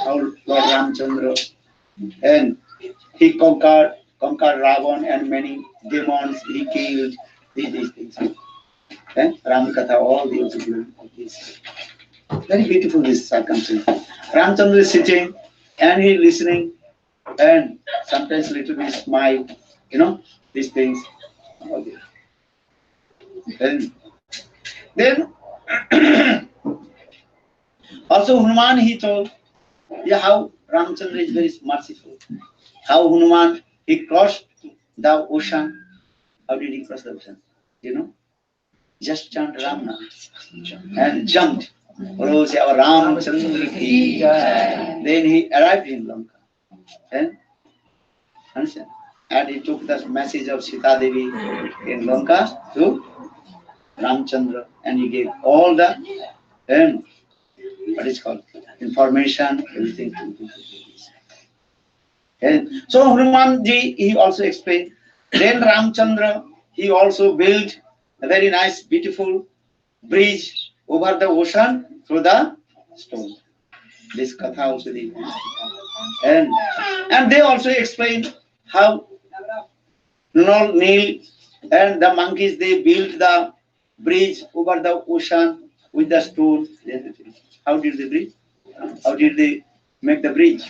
How Lord Ramachandra, and he conquered Ravan and many demons he killed, these things. And Ramakatha, all the also glorified this. Very beautiful this circumstance. Ramachandra is sitting and he listening and sometimes little bit smile, these things. All this. Then also Hanuman he told, how Ramachandra is very merciful. How Hanuman he crossed the ocean. How did he cross the ocean? Just chant Ramna and jumped. Bolo se our Ramachandra ki jai. Then he arrived in Lanka. And understand? And he took the message of Sita Devi in Lanka to Ramchandra, and he gave all the what is called information, everything. And so Hanuman ji he also explained. Then Ramchandra he also built a very nice, beautiful bridge over the ocean through the stone. This katha also they and they also explained how Neil and the monkeys they built the bridge over the ocean with the stone. How did they bridge? How did they make the bridge?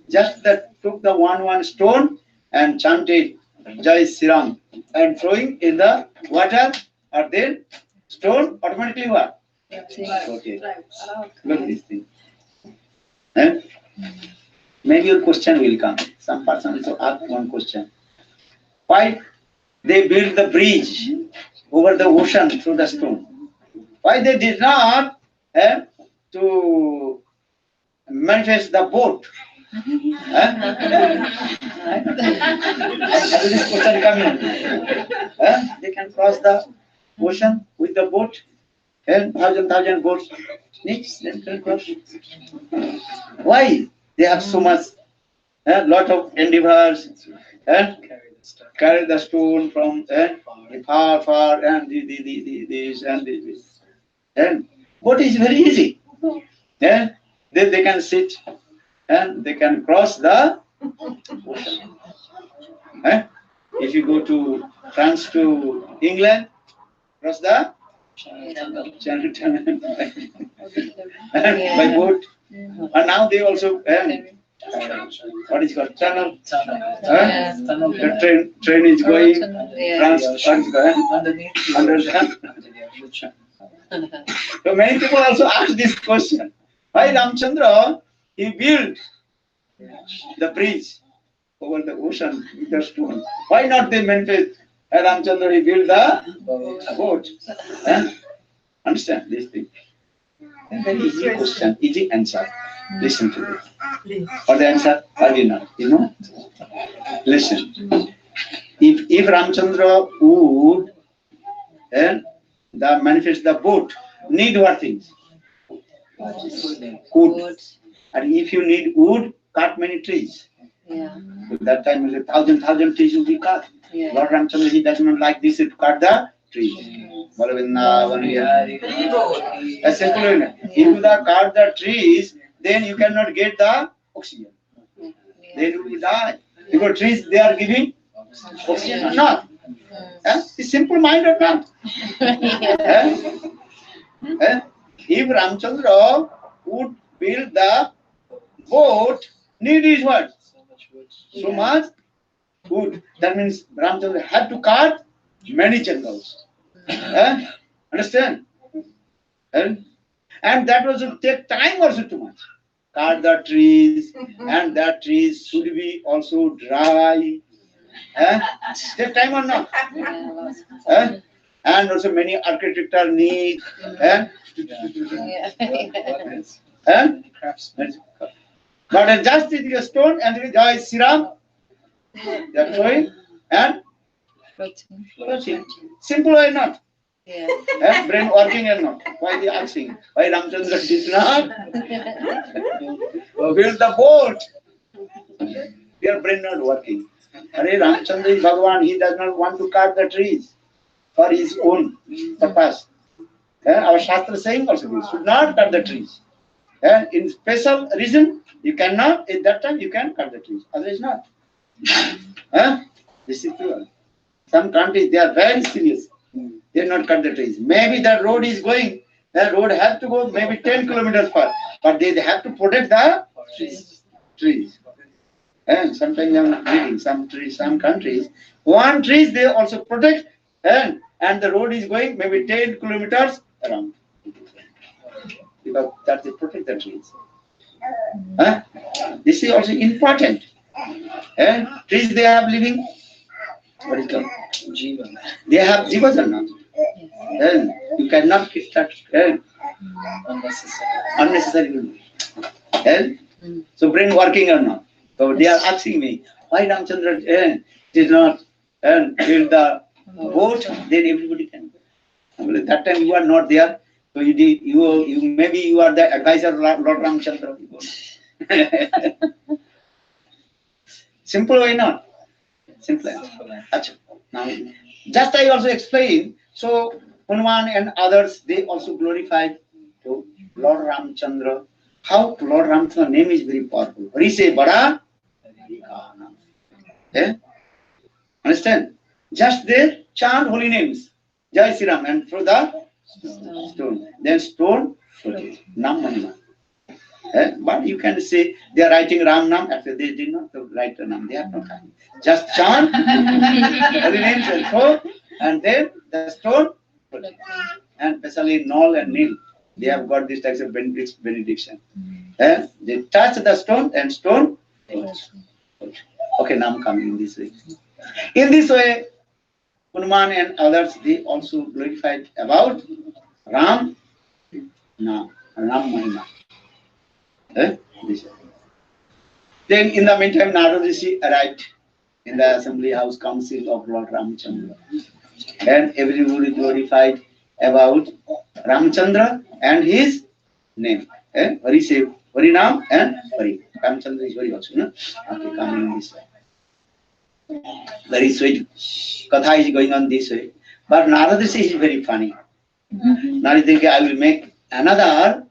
Just took the one stone and chanted Jai Siram and throwing in the water, or then stone automatically what? Okay. Look at this thing. Maybe your question will come. Some person also ask one question. Why they built the bridge over the ocean through the stone? Why they did not to manifest the boat? This question coming. They can cross the ocean with the boat, and thousand boats. Then can cross. Why they have so much? Lot of endeavors and carry the stone from far and this and this. And boat is very easy. Then they can sit and they can cross the ocean. If you go to France to England, cross the Channel Tunnel by boat. And now they also what is called tunnel. The train is going. France is going under the. So many people also ask this question. Why Ramchandra he built the bridge over the ocean with the stone? Why not they manifest? Ramchandra he built the boat. Understand this thing? Very easy question, easy answer. Listen to it. Or the answer, I will not. Listen. If Ramchandra would manifest the boat, need what things? Wood. And if you need wood, cut many trees. Yeah. So that time, 1,000 trees will be cut. Yeah. Lord Ramchandra he does not like this to cut the trees. That's simple, isn't it? If you cut the trees, then you cannot get the oxygen. Then you will die. Because trees they are giving oxygen or not. It's simple mind or not? If Ramchandra would build the boat, need is what? So much wood. That means Ramchandra had to cut many jungles. Understand? And that also take time also too much. Cut the trees, and that trees should be also dry. Take time or not? And also many architecture need. But just with a stone and with Jai Siram, they are throwing and floating. Simple or not? Yeah. Brain working or not? Why they asking? Why Ramchandra did not build the boat? Their brain not working. Ramchandra is Bhagavan, he does not want to cut the trees. for his own purpose. Our Shastra saying also this, should not cut the trees. In special reason, you cannot, at that time you can cut the trees, otherwise not. This is true. Some countries, they are very serious. They not cut the trees. Maybe the road is going, the road has to go maybe 10 kilometers per, but they have to protect the trees. And sometimes I'm reading some trees, some countries, one trees they also protect, and the road is going maybe 10 kilometers around. Because that they protect the trees. This is also important. And trees they have living, what is called? Jiva. They have jivas or not? And you cannot that unnecessary. And so brain working or not? So they are asking me, why Ramchandra did not build the boat? Then everybody can. Like, that time you are not there. So you did. You maybe you are the advisor of Lord Ramchandra. Simple way not? Simple. Now, just I also explain. So Hanuman and others, they also glorified to Lord Ramchandra. How Lord Ramchandra name is very powerful. Hari se bada. Understand? Just there chant holy names. Jai Sri Ram and throw the stone. Then stone, Nam Mahima. But you can say they are writing Ram Nam after they did not write the Nam. They have no time. Just chant holy names and throw, and then the stone, and especially Nol and Nil, they have got this type of benediction. They touch the stone and stone. Okay, Nam coming in this way. In this way, Hanuman and others, they also glorified about Ram Nam, Ram Mahima. This. Then in the meantime, Narada Rishi arrived in the assembly house council of Lord Ramchandra. And everybody glorified about Ramchandra and his name. Hari say, Hari Nam and Hari. Ramchandra is Hari also, no? Okay, coming in this way. Very sweet. Katha is going on this way. But Narada Rishi is very funny. Narada Rishi, I will make another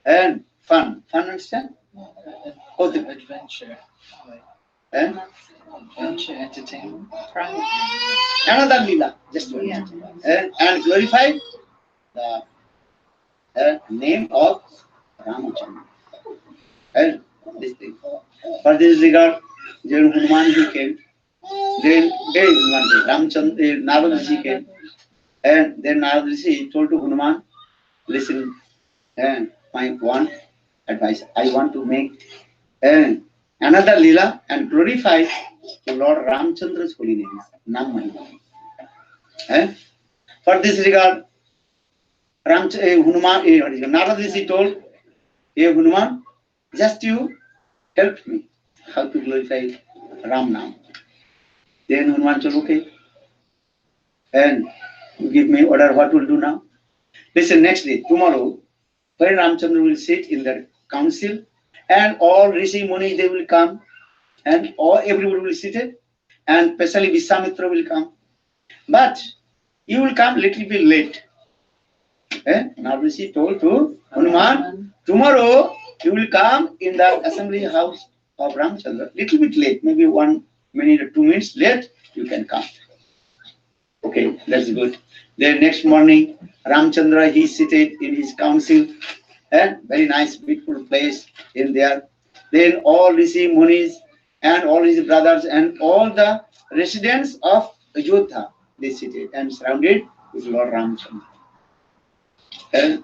and fun. Fun, understand? Oh, the adventure. Adventure, entertainment, pride. Another lila, just one. And glorify the name of Ramachandra. And this thing. For this regard, when Hanuman ji came, then Ramchandra, Narada Rishi came, and then Narada Rishi told to Hanuman, listen, and my one advice, I want to make another lila and glorify to Lord Ramchandra's holy name, Nam Mahima. For this regard, Hanuman, Narada Rishi told, hey Hanuman, just you help me how to glorify Ram Nam. Then Hanuman told, okay, and you give me order what will do now. Listen, next day, tomorrow, when Ramchandra will sit in the council, and all Rishi Munis they will come, and everybody will sit it, and especially Vishwamitra will come. But you will come little bit late. Now Rishi told to Hanuman, tomorrow you will come in the assembly house of Ramchandra, little bit late, maybe 1 minute or 2 minutes late, you can come. Okay, that's good. Then next morning, Ramchandra, he seated in his council, and very nice, beautiful place in there. Then all Rishi Munis and all his brothers and all the residents of Ayodhya, they seated and surrounded with Lord Ramchandra. And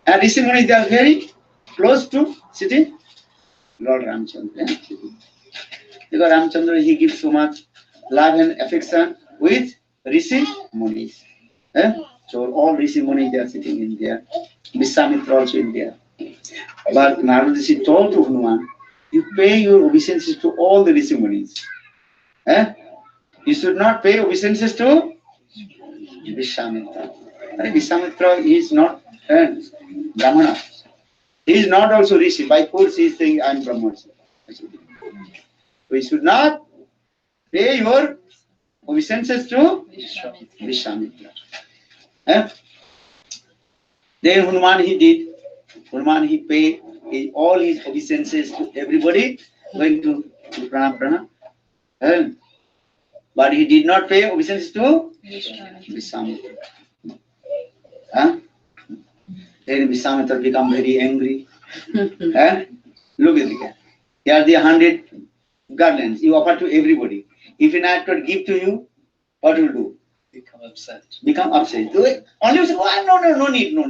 Rishi Munis, they are very close to sitting Lord Ramchandra. Because Ramchandra, he gives so much love and affection with Rishi Munis. So all Rishi Munis, they are sitting in there. Vishwamitra also in there. But Narada Rishi told to Hanuman, you pay your obeisances to all the Rishi Munis. You should not pay obeisances to Vishwamitra. Vishwamitra is not Brahmana. He is not also Rishi. By force he is saying, I am Brahmana. We should not pay your obeisances to Vishwamitra. Eh? Then Hanuman he did. Hanuman he paid all his obeisances to everybody, going to pranam. But he did not pay obeisances to Vishwamitra. Then Vishwamitra become very angry. Look at it. Here are the 100 garlands you offer to everybody. If I not give to you, what will do? Become upset. Become upset. Do it. Only say, oh, no need. You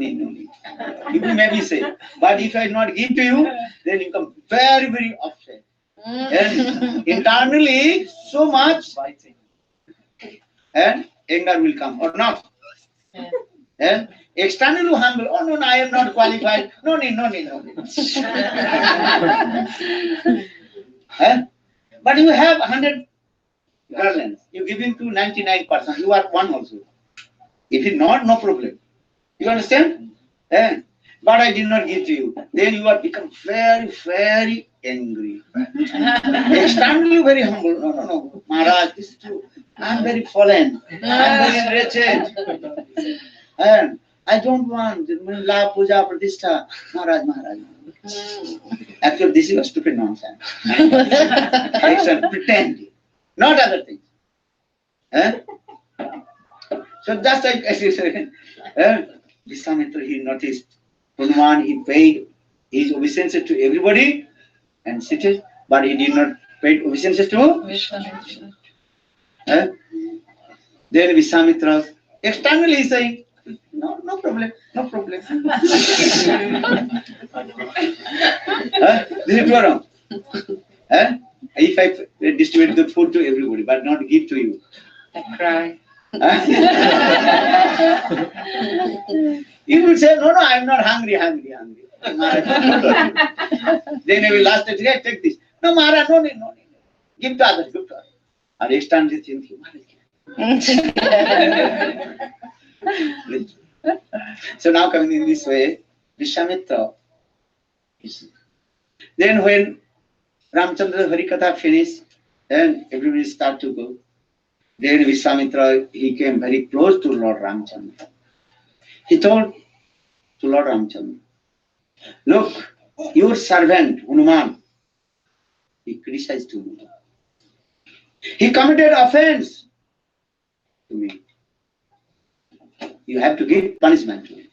will maybe say. But if I not give to you, then you become very, very upset. And internally, so much Fighting. and anger will come, or not. And externally humble, oh no, I am not qualified. No need. But you have 100 garlands. You give him to 99%. You are one also. If you not, no problem. You understand? But I did not give to you. Then you are become very, very angry. Externally very humble. No. Maharaj, this is true. I am very fallen. I am very wretched. And I don't want La Puja Pratishta. Maharaj. Actually, this is a stupid nonsense. Pretend. Not other things. So just like as you said, Vishwamitra, he noticed Hanuman, he paid his obeisances to everybody and seated, but he did not pay obeisances to Vishwamitra. Then Vishwamitra externally is saying, no problem. This is true or wrong? If I distribute the food to everybody but not give to you, I cry. You will say, no, I am not hungry. Then I will last day, take this. No, Maharaj, no need. Give to others. Or externally thinking, So now coming in this way, Vishwamitra. Then when Ramchandra Harikatha finished, then everybody start to go. Then Vishwamitra, he came very close to Lord Ramchandra. He told to Lord Ramchandra, look, your servant Hanuman, he criticized to me. He committed offense to me. You have to give punishment to him.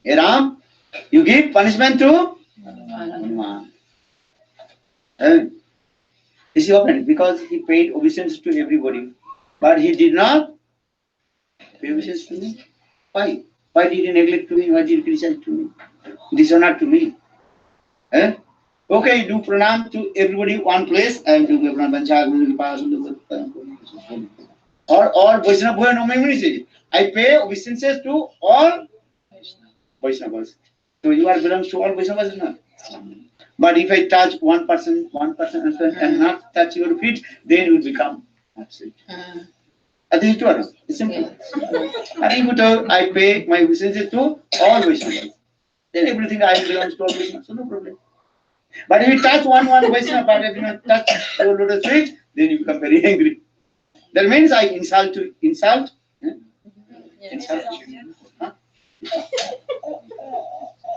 Hey Ram, you give punishment to Hanuman. This is offense because he paid obeisance to everybody, but he did not pay obeisance to me. Why? Why did he neglect to me? Why did he criticize to me? Dishonor to me. Okay, do pranam to everybody one place and do pranam. Or Vaishnava, I pay obeisances to all Vaishnavas. So you are belongs to all Vaishnavas, no? But if I touch one person and not touch your feet, then you will become upset. This is true. It's simple. I pay my obeisances to all Vaishnavas. Then everything I belongs to all Vaishnavas, so no problem. But if you touch one Vaishnava, but if you not touch your lotus feet, then you become very angry. That means I insult. Insult you. Huh?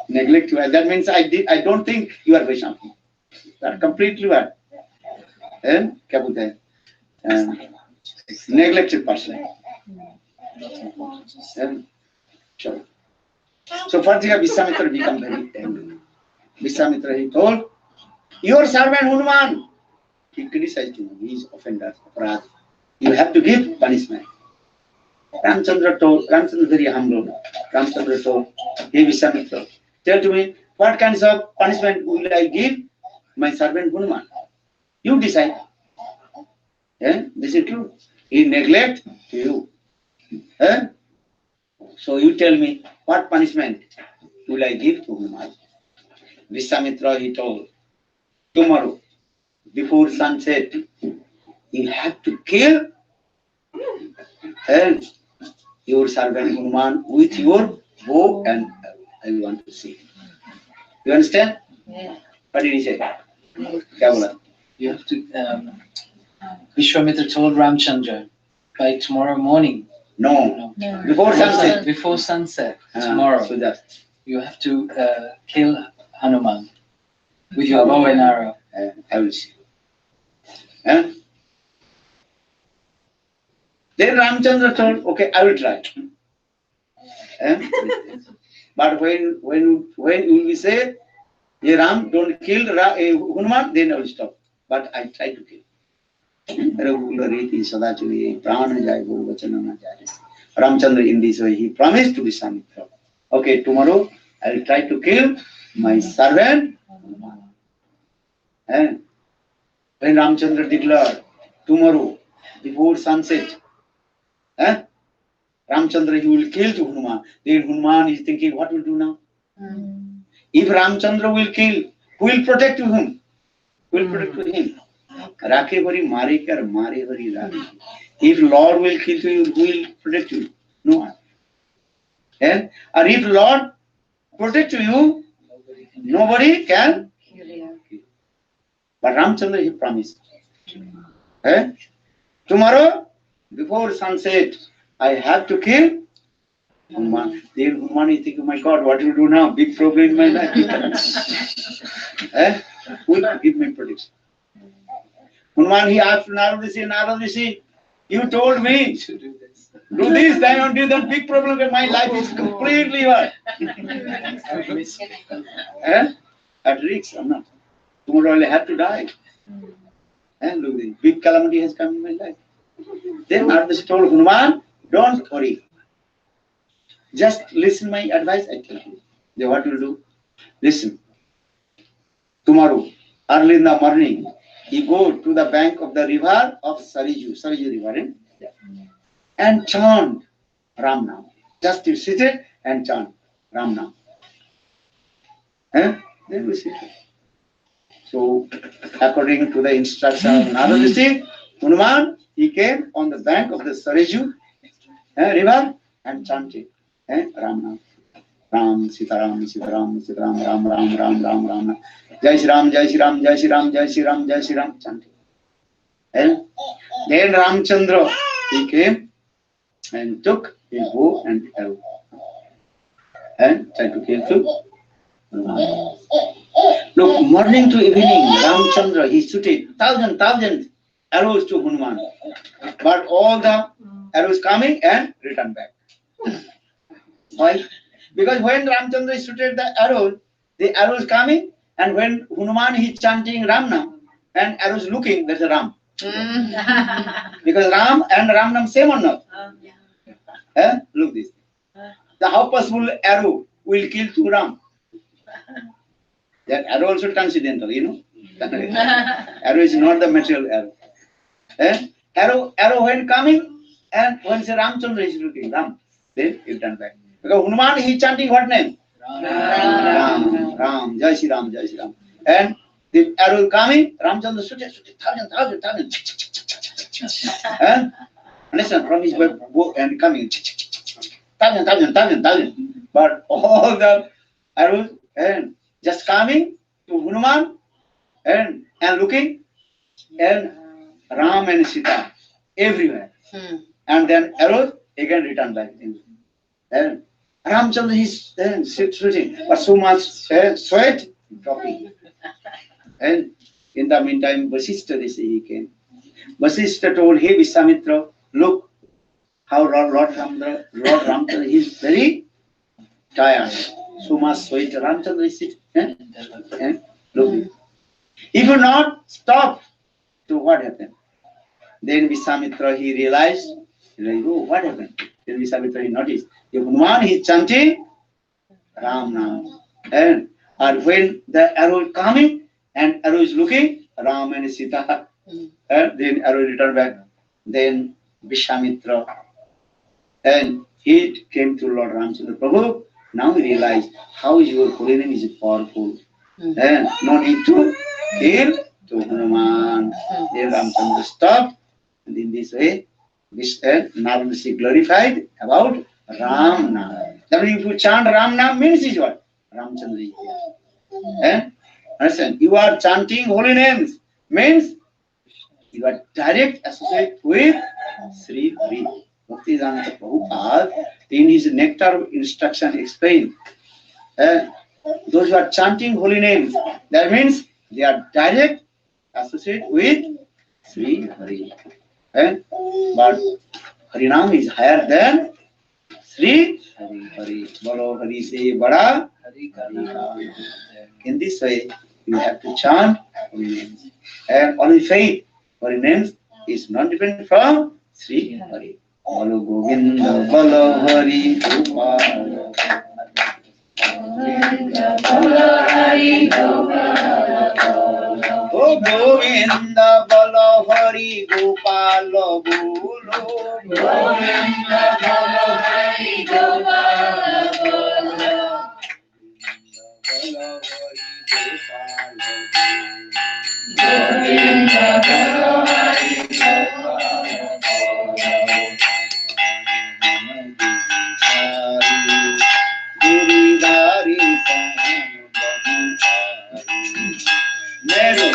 Neglect you. That means I don't think you are Vaishnava. You are completely bad. Neglected person. So first Vishwamitra become very angry. Vishwamitra he told, your servant Hanuman, he criticized him. He is offender, aparad. You have to give punishment. Ramchandra very humble. Ramchandra told, hey Vishwamitra, tell to me, what kinds of punishment will I give my servant Hanuman? You decide. This is true. He neglect you. So you tell me, what punishment will I give to Hanuman? Vishwamitra he told, tomorrow, before sunset, you have to kill your servant Hanuman with your bow and I want to see. You understand? Yeah. What did he say? You have to. Vishwamitra told Ramchandra, By tomorrow morning. No, No. before sunset. Before sunset Ah, tomorrow. so that You have to kill Hanuman with your bow and arrow. I will see. Eh? Then Ramchandra told, okay, I will try. Eh? But when you will say, hey Ram, don't kill Hanuman, then I will stop. But I try to kill. Ramchandra in this way, he promised to Vishwamitra. Okay, tomorrow I will try to kill my servant. And when Ramchandra declared, tomorrow before sunset, Ramchandra he will kill to Hanuman. Then Hanuman is thinking, what will do now? If Ramchandra will kill, who will protect him? Who will protect him? Rakhe bari mare kar mare bari rakhe. If Lord will kill you, who will protect you? No one. And or if Lord protect you, nobody can. But Ramchandra he promised. Tomorrow before sunset, I have to kill Hanuman. Then Hanuman is thinking, my God, what will you do now? Big problem in my life. Who will give me protection? Hanuman, he asked Narada Rishi, you told me to do this, then until that big problem in my life is completely what? At risk or not. Tomorrow I have to die. And look, the big calamity has come in my life. Then Narada told Hanuman, don't worry. Just listen my advice, I tell you. Then what will do? Listen. Tomorrow, early in the morning, you go to the bank of the river of Sariju river, and chant Ram Nam. Just you sit it and chant Ram Nam. Then we sit. So, according to the instruction of Narada Rishi, Hanuman, he came on the bank of the Sariju river and chanted Ram Nam. Ram, Sita Ram, Sita Ram, Sita Ram, Ram, Ram, Ram, Ram, Ram. Jai Shri Ram, Jai Shri Ram, Jai Shri Ram, Jai Shri Ram, Jai Shri Ram, chanting. And then Ramchandra, he came and took his bow and arrow and tried to kill him. Look, morning to evening, Ramchandra, he shooted thousand arrows to Hanuman. But all the arrows coming and return back. Why? Because when Ramchandra shooted the arrows coming, and when Hanuman is chanting Ram Nam, and arrows looking, that's a Ram. Because Ram and Ram Nam same or not? Look this. The how possible arrow will kill two Ram? That arrow also coincidental, you know. Arrow is not the material arrow. Arrow when coming, and when say Ramchandra is looking, Ram, then it turn back. Because Hanuman he chanting what name? Ram, Jai Shri Ram, Jai Shri Ram. And the arrow coming, Ramchandra shooted thousand. Understand? From his bow and coming, thousand. But all the arrows and just coming to Hanuman and looking, and Ram and Sita everywhere. And then arrows again return back. And Ramchandra is shooting, but so much sweat dropping. And in the meantime, Vasishtha he came. Vasishtha told, hey Vishwamitra, look how Lord Ramchandra is very tired. So much sweat. Ramchandra is sitting. Look. If you not stop, so what happened? Then Vishwamitra he realized, oh, what happened? Then Vishwamitra he noticed. If Hanuman is chanting Ram Nam, and when the arrow is coming and arrow is looking, Ram and Sita, and then arrow return back. Then Vishwamitra, and he came to Lord Ramchandra, Prabhu, now he realized how your holy name is powerful. And no need to kill to Hanuman. Then Ramchandra stopped, and in this way, Narada Rishi glorified about Ram Nam. That means if you chant Ram Nam means is what? Ramchandra is here. Understand? You are chanting holy names means You are direct associate with Sri Hari. Bhaktivedanta Prabhupada in his nectar of instruction explained, those who are chanting holy names, that means they are direct associate with Sri Hari. But Harinam is higher than Sri Hari. Bolo Hari se bada Hari Karna. In this way, you have to chant holy names. And only faith holy names is not different from Sri Hari. Bolo Govinda, Bolo Hari, Gopal. Bolo Hari, Gopal. Oh Govinda, Bolo Hari, Gopal, Bolo. Govinda, Bolo Hari, Gopal, Bolo. Bolo Hari, Gopal, Govinda, Bolo Hari, Gopal, Bolo. Giridhari Nero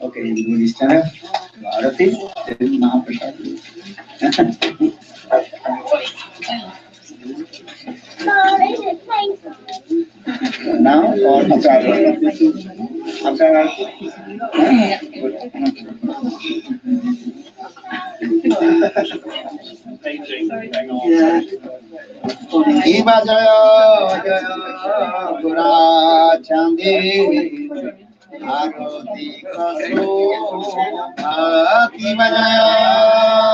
Okay, you will stand up. Bharati, then Mahaprasad. Now or after? Iva Jaya Jaya Gura Chandi Aroti Kaso Iva Jaya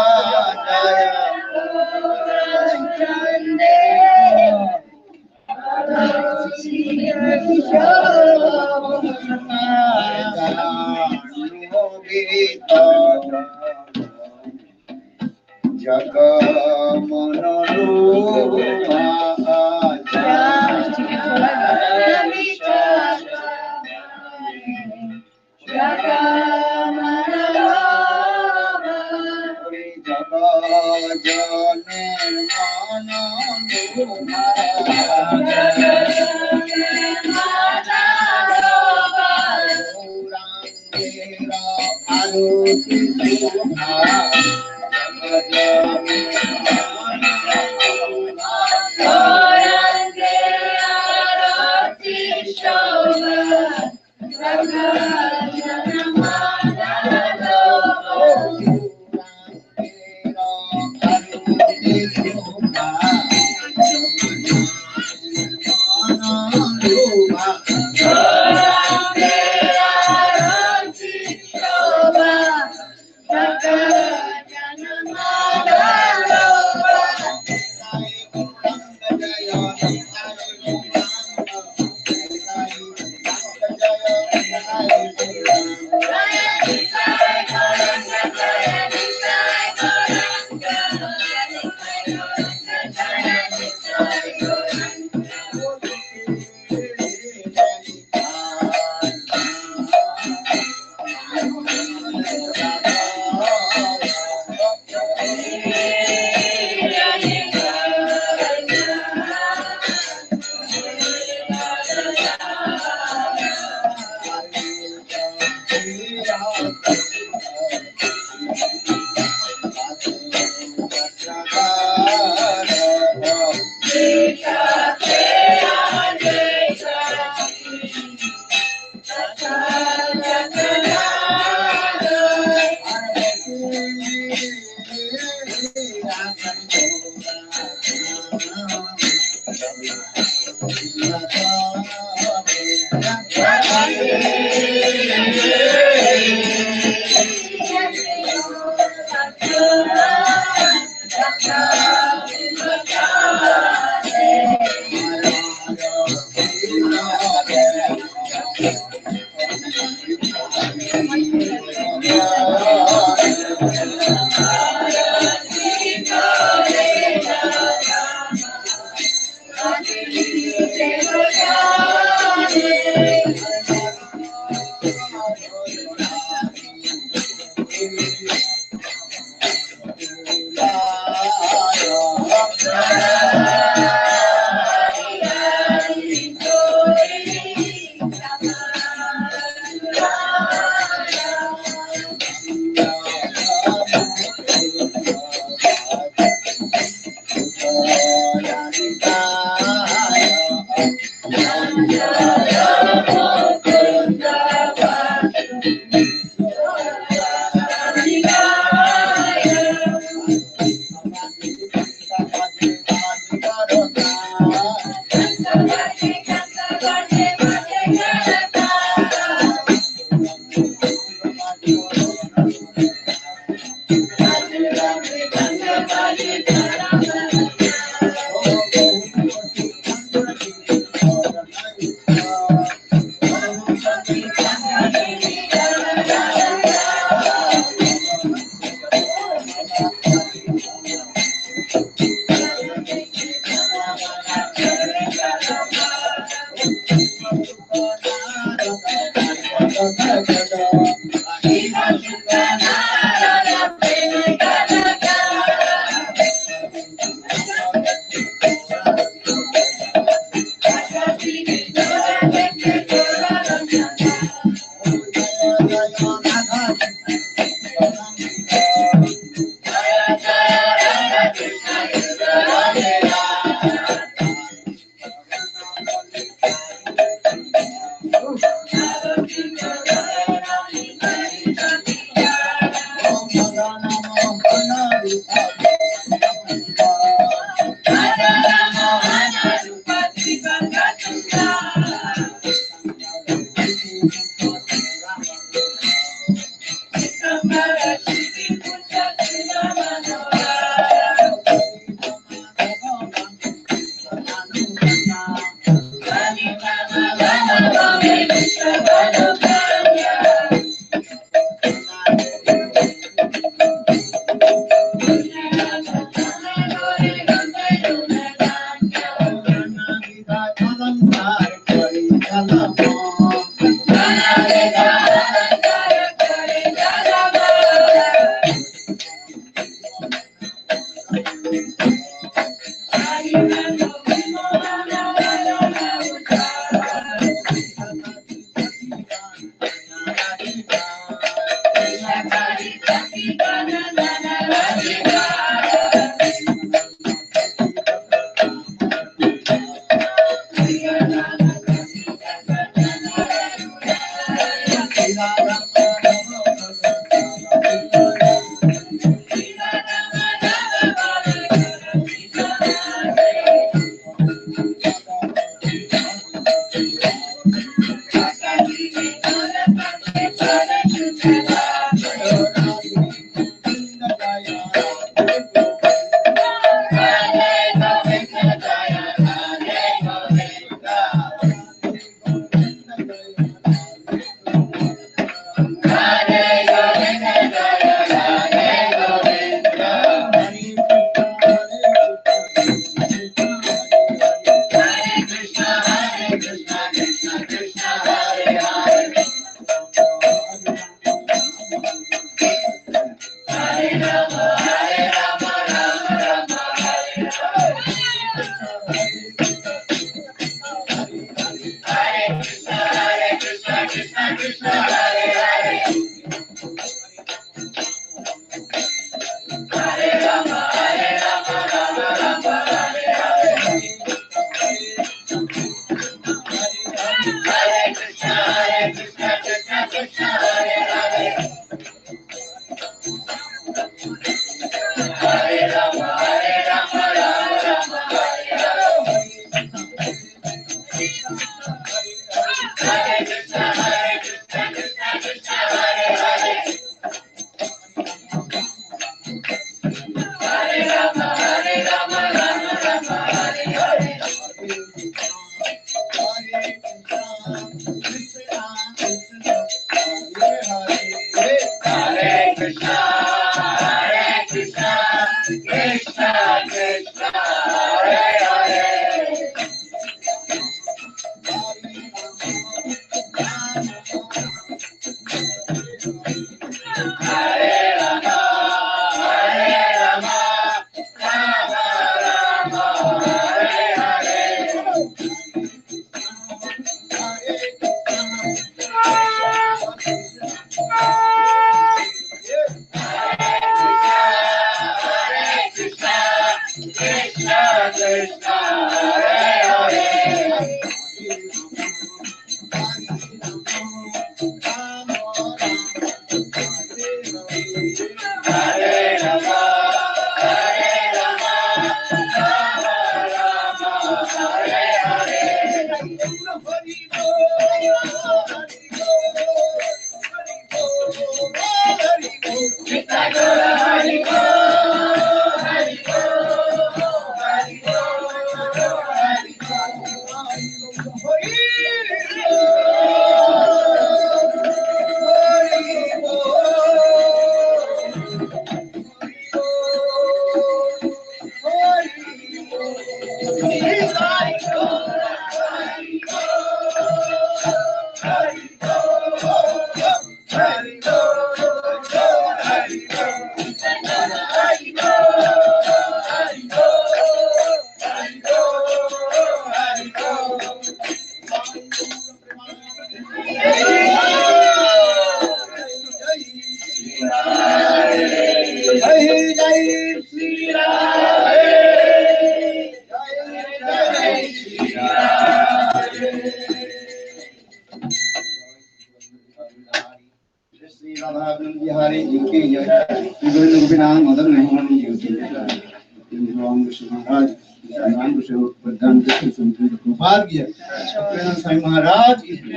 महाराज की श्री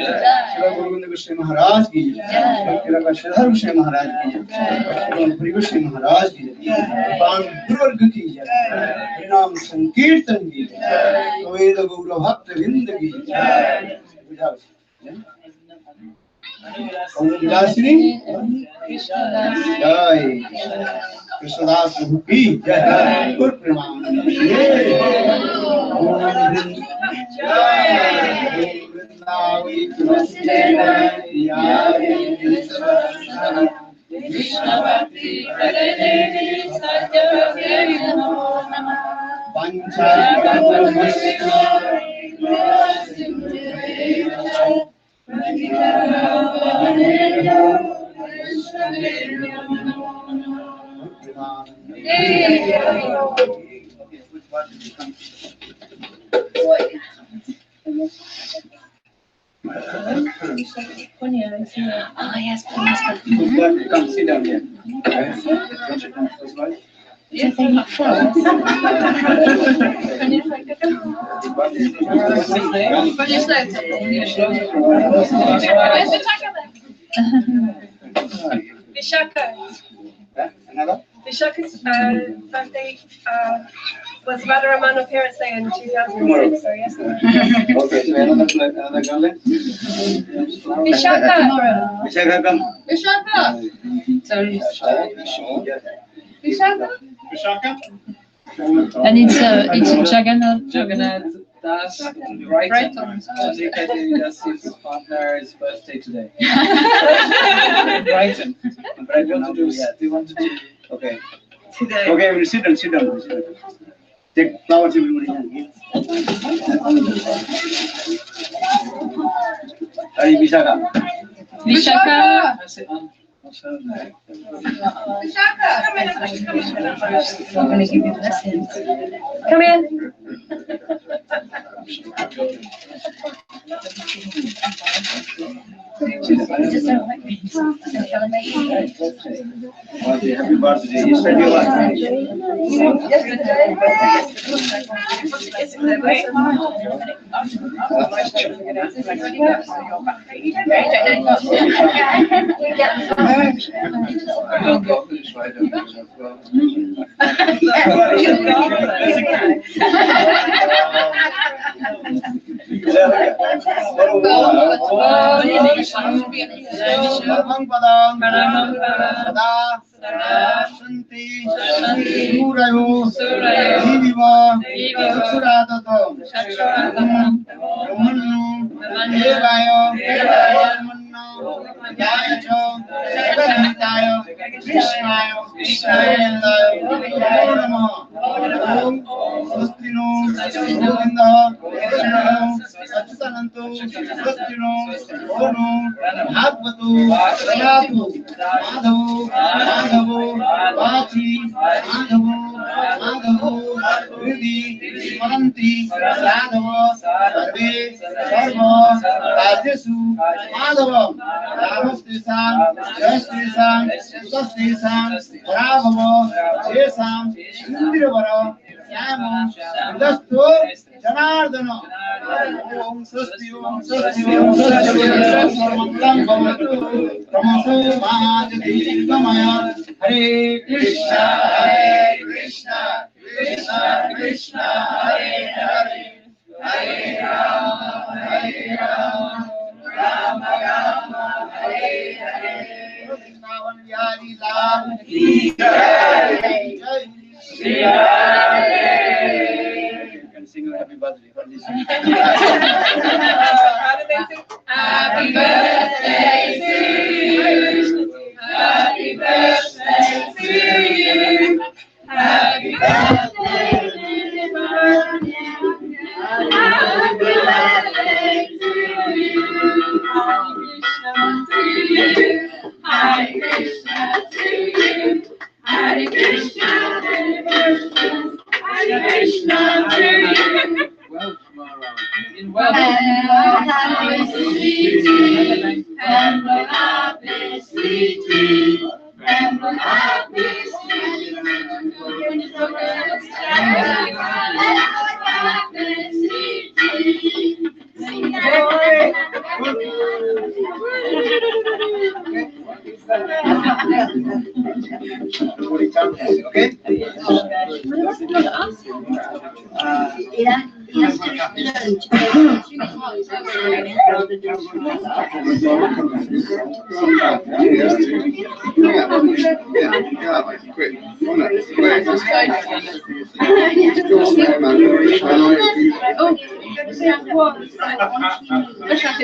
गुरु गोस्वामी महाराज की श्रीधर गोस्वामी महाराज की गोस्वामी महाराज की गुरुवर्ग की नाम संकीर्तन की वेद गौर भक्त वृंद की विलासिनी जय कृष्णदास प्रभु की जय गुरु प्रेमानंद वृंदावी तुलसी Krishna Bhakti Pradene Satyavati Namo Namah Oh, yes, please. Come sit down here. Do they not fill? Vishaka. Another? Vishaka's birthday was Radharamana Parents Day in 2006, so yesterday. Okay, so another garland? Vishaka. Vishaka, come. Vishaka. Sorry. Vishaka. Vishaka. And it's Jagannath Das Brighton. That's his partner's birthday today. Brighton. But I want to do. They want to do. Okay. Today. Okay, we'll sit down, sit down. Take flowers, everybody. Hey, Vishaka. Vishaka. Vishaka. I'm going to give you blessings. Come in. Just don't like me. Don't make me. Okay, happy birthday. You said you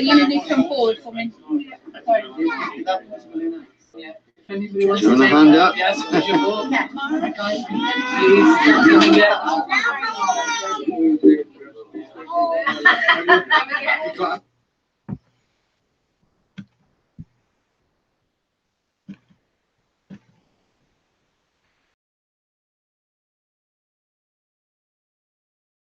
Can you come forward for me? Anybody wants You to want a take hand up? Yes, would you go? Please,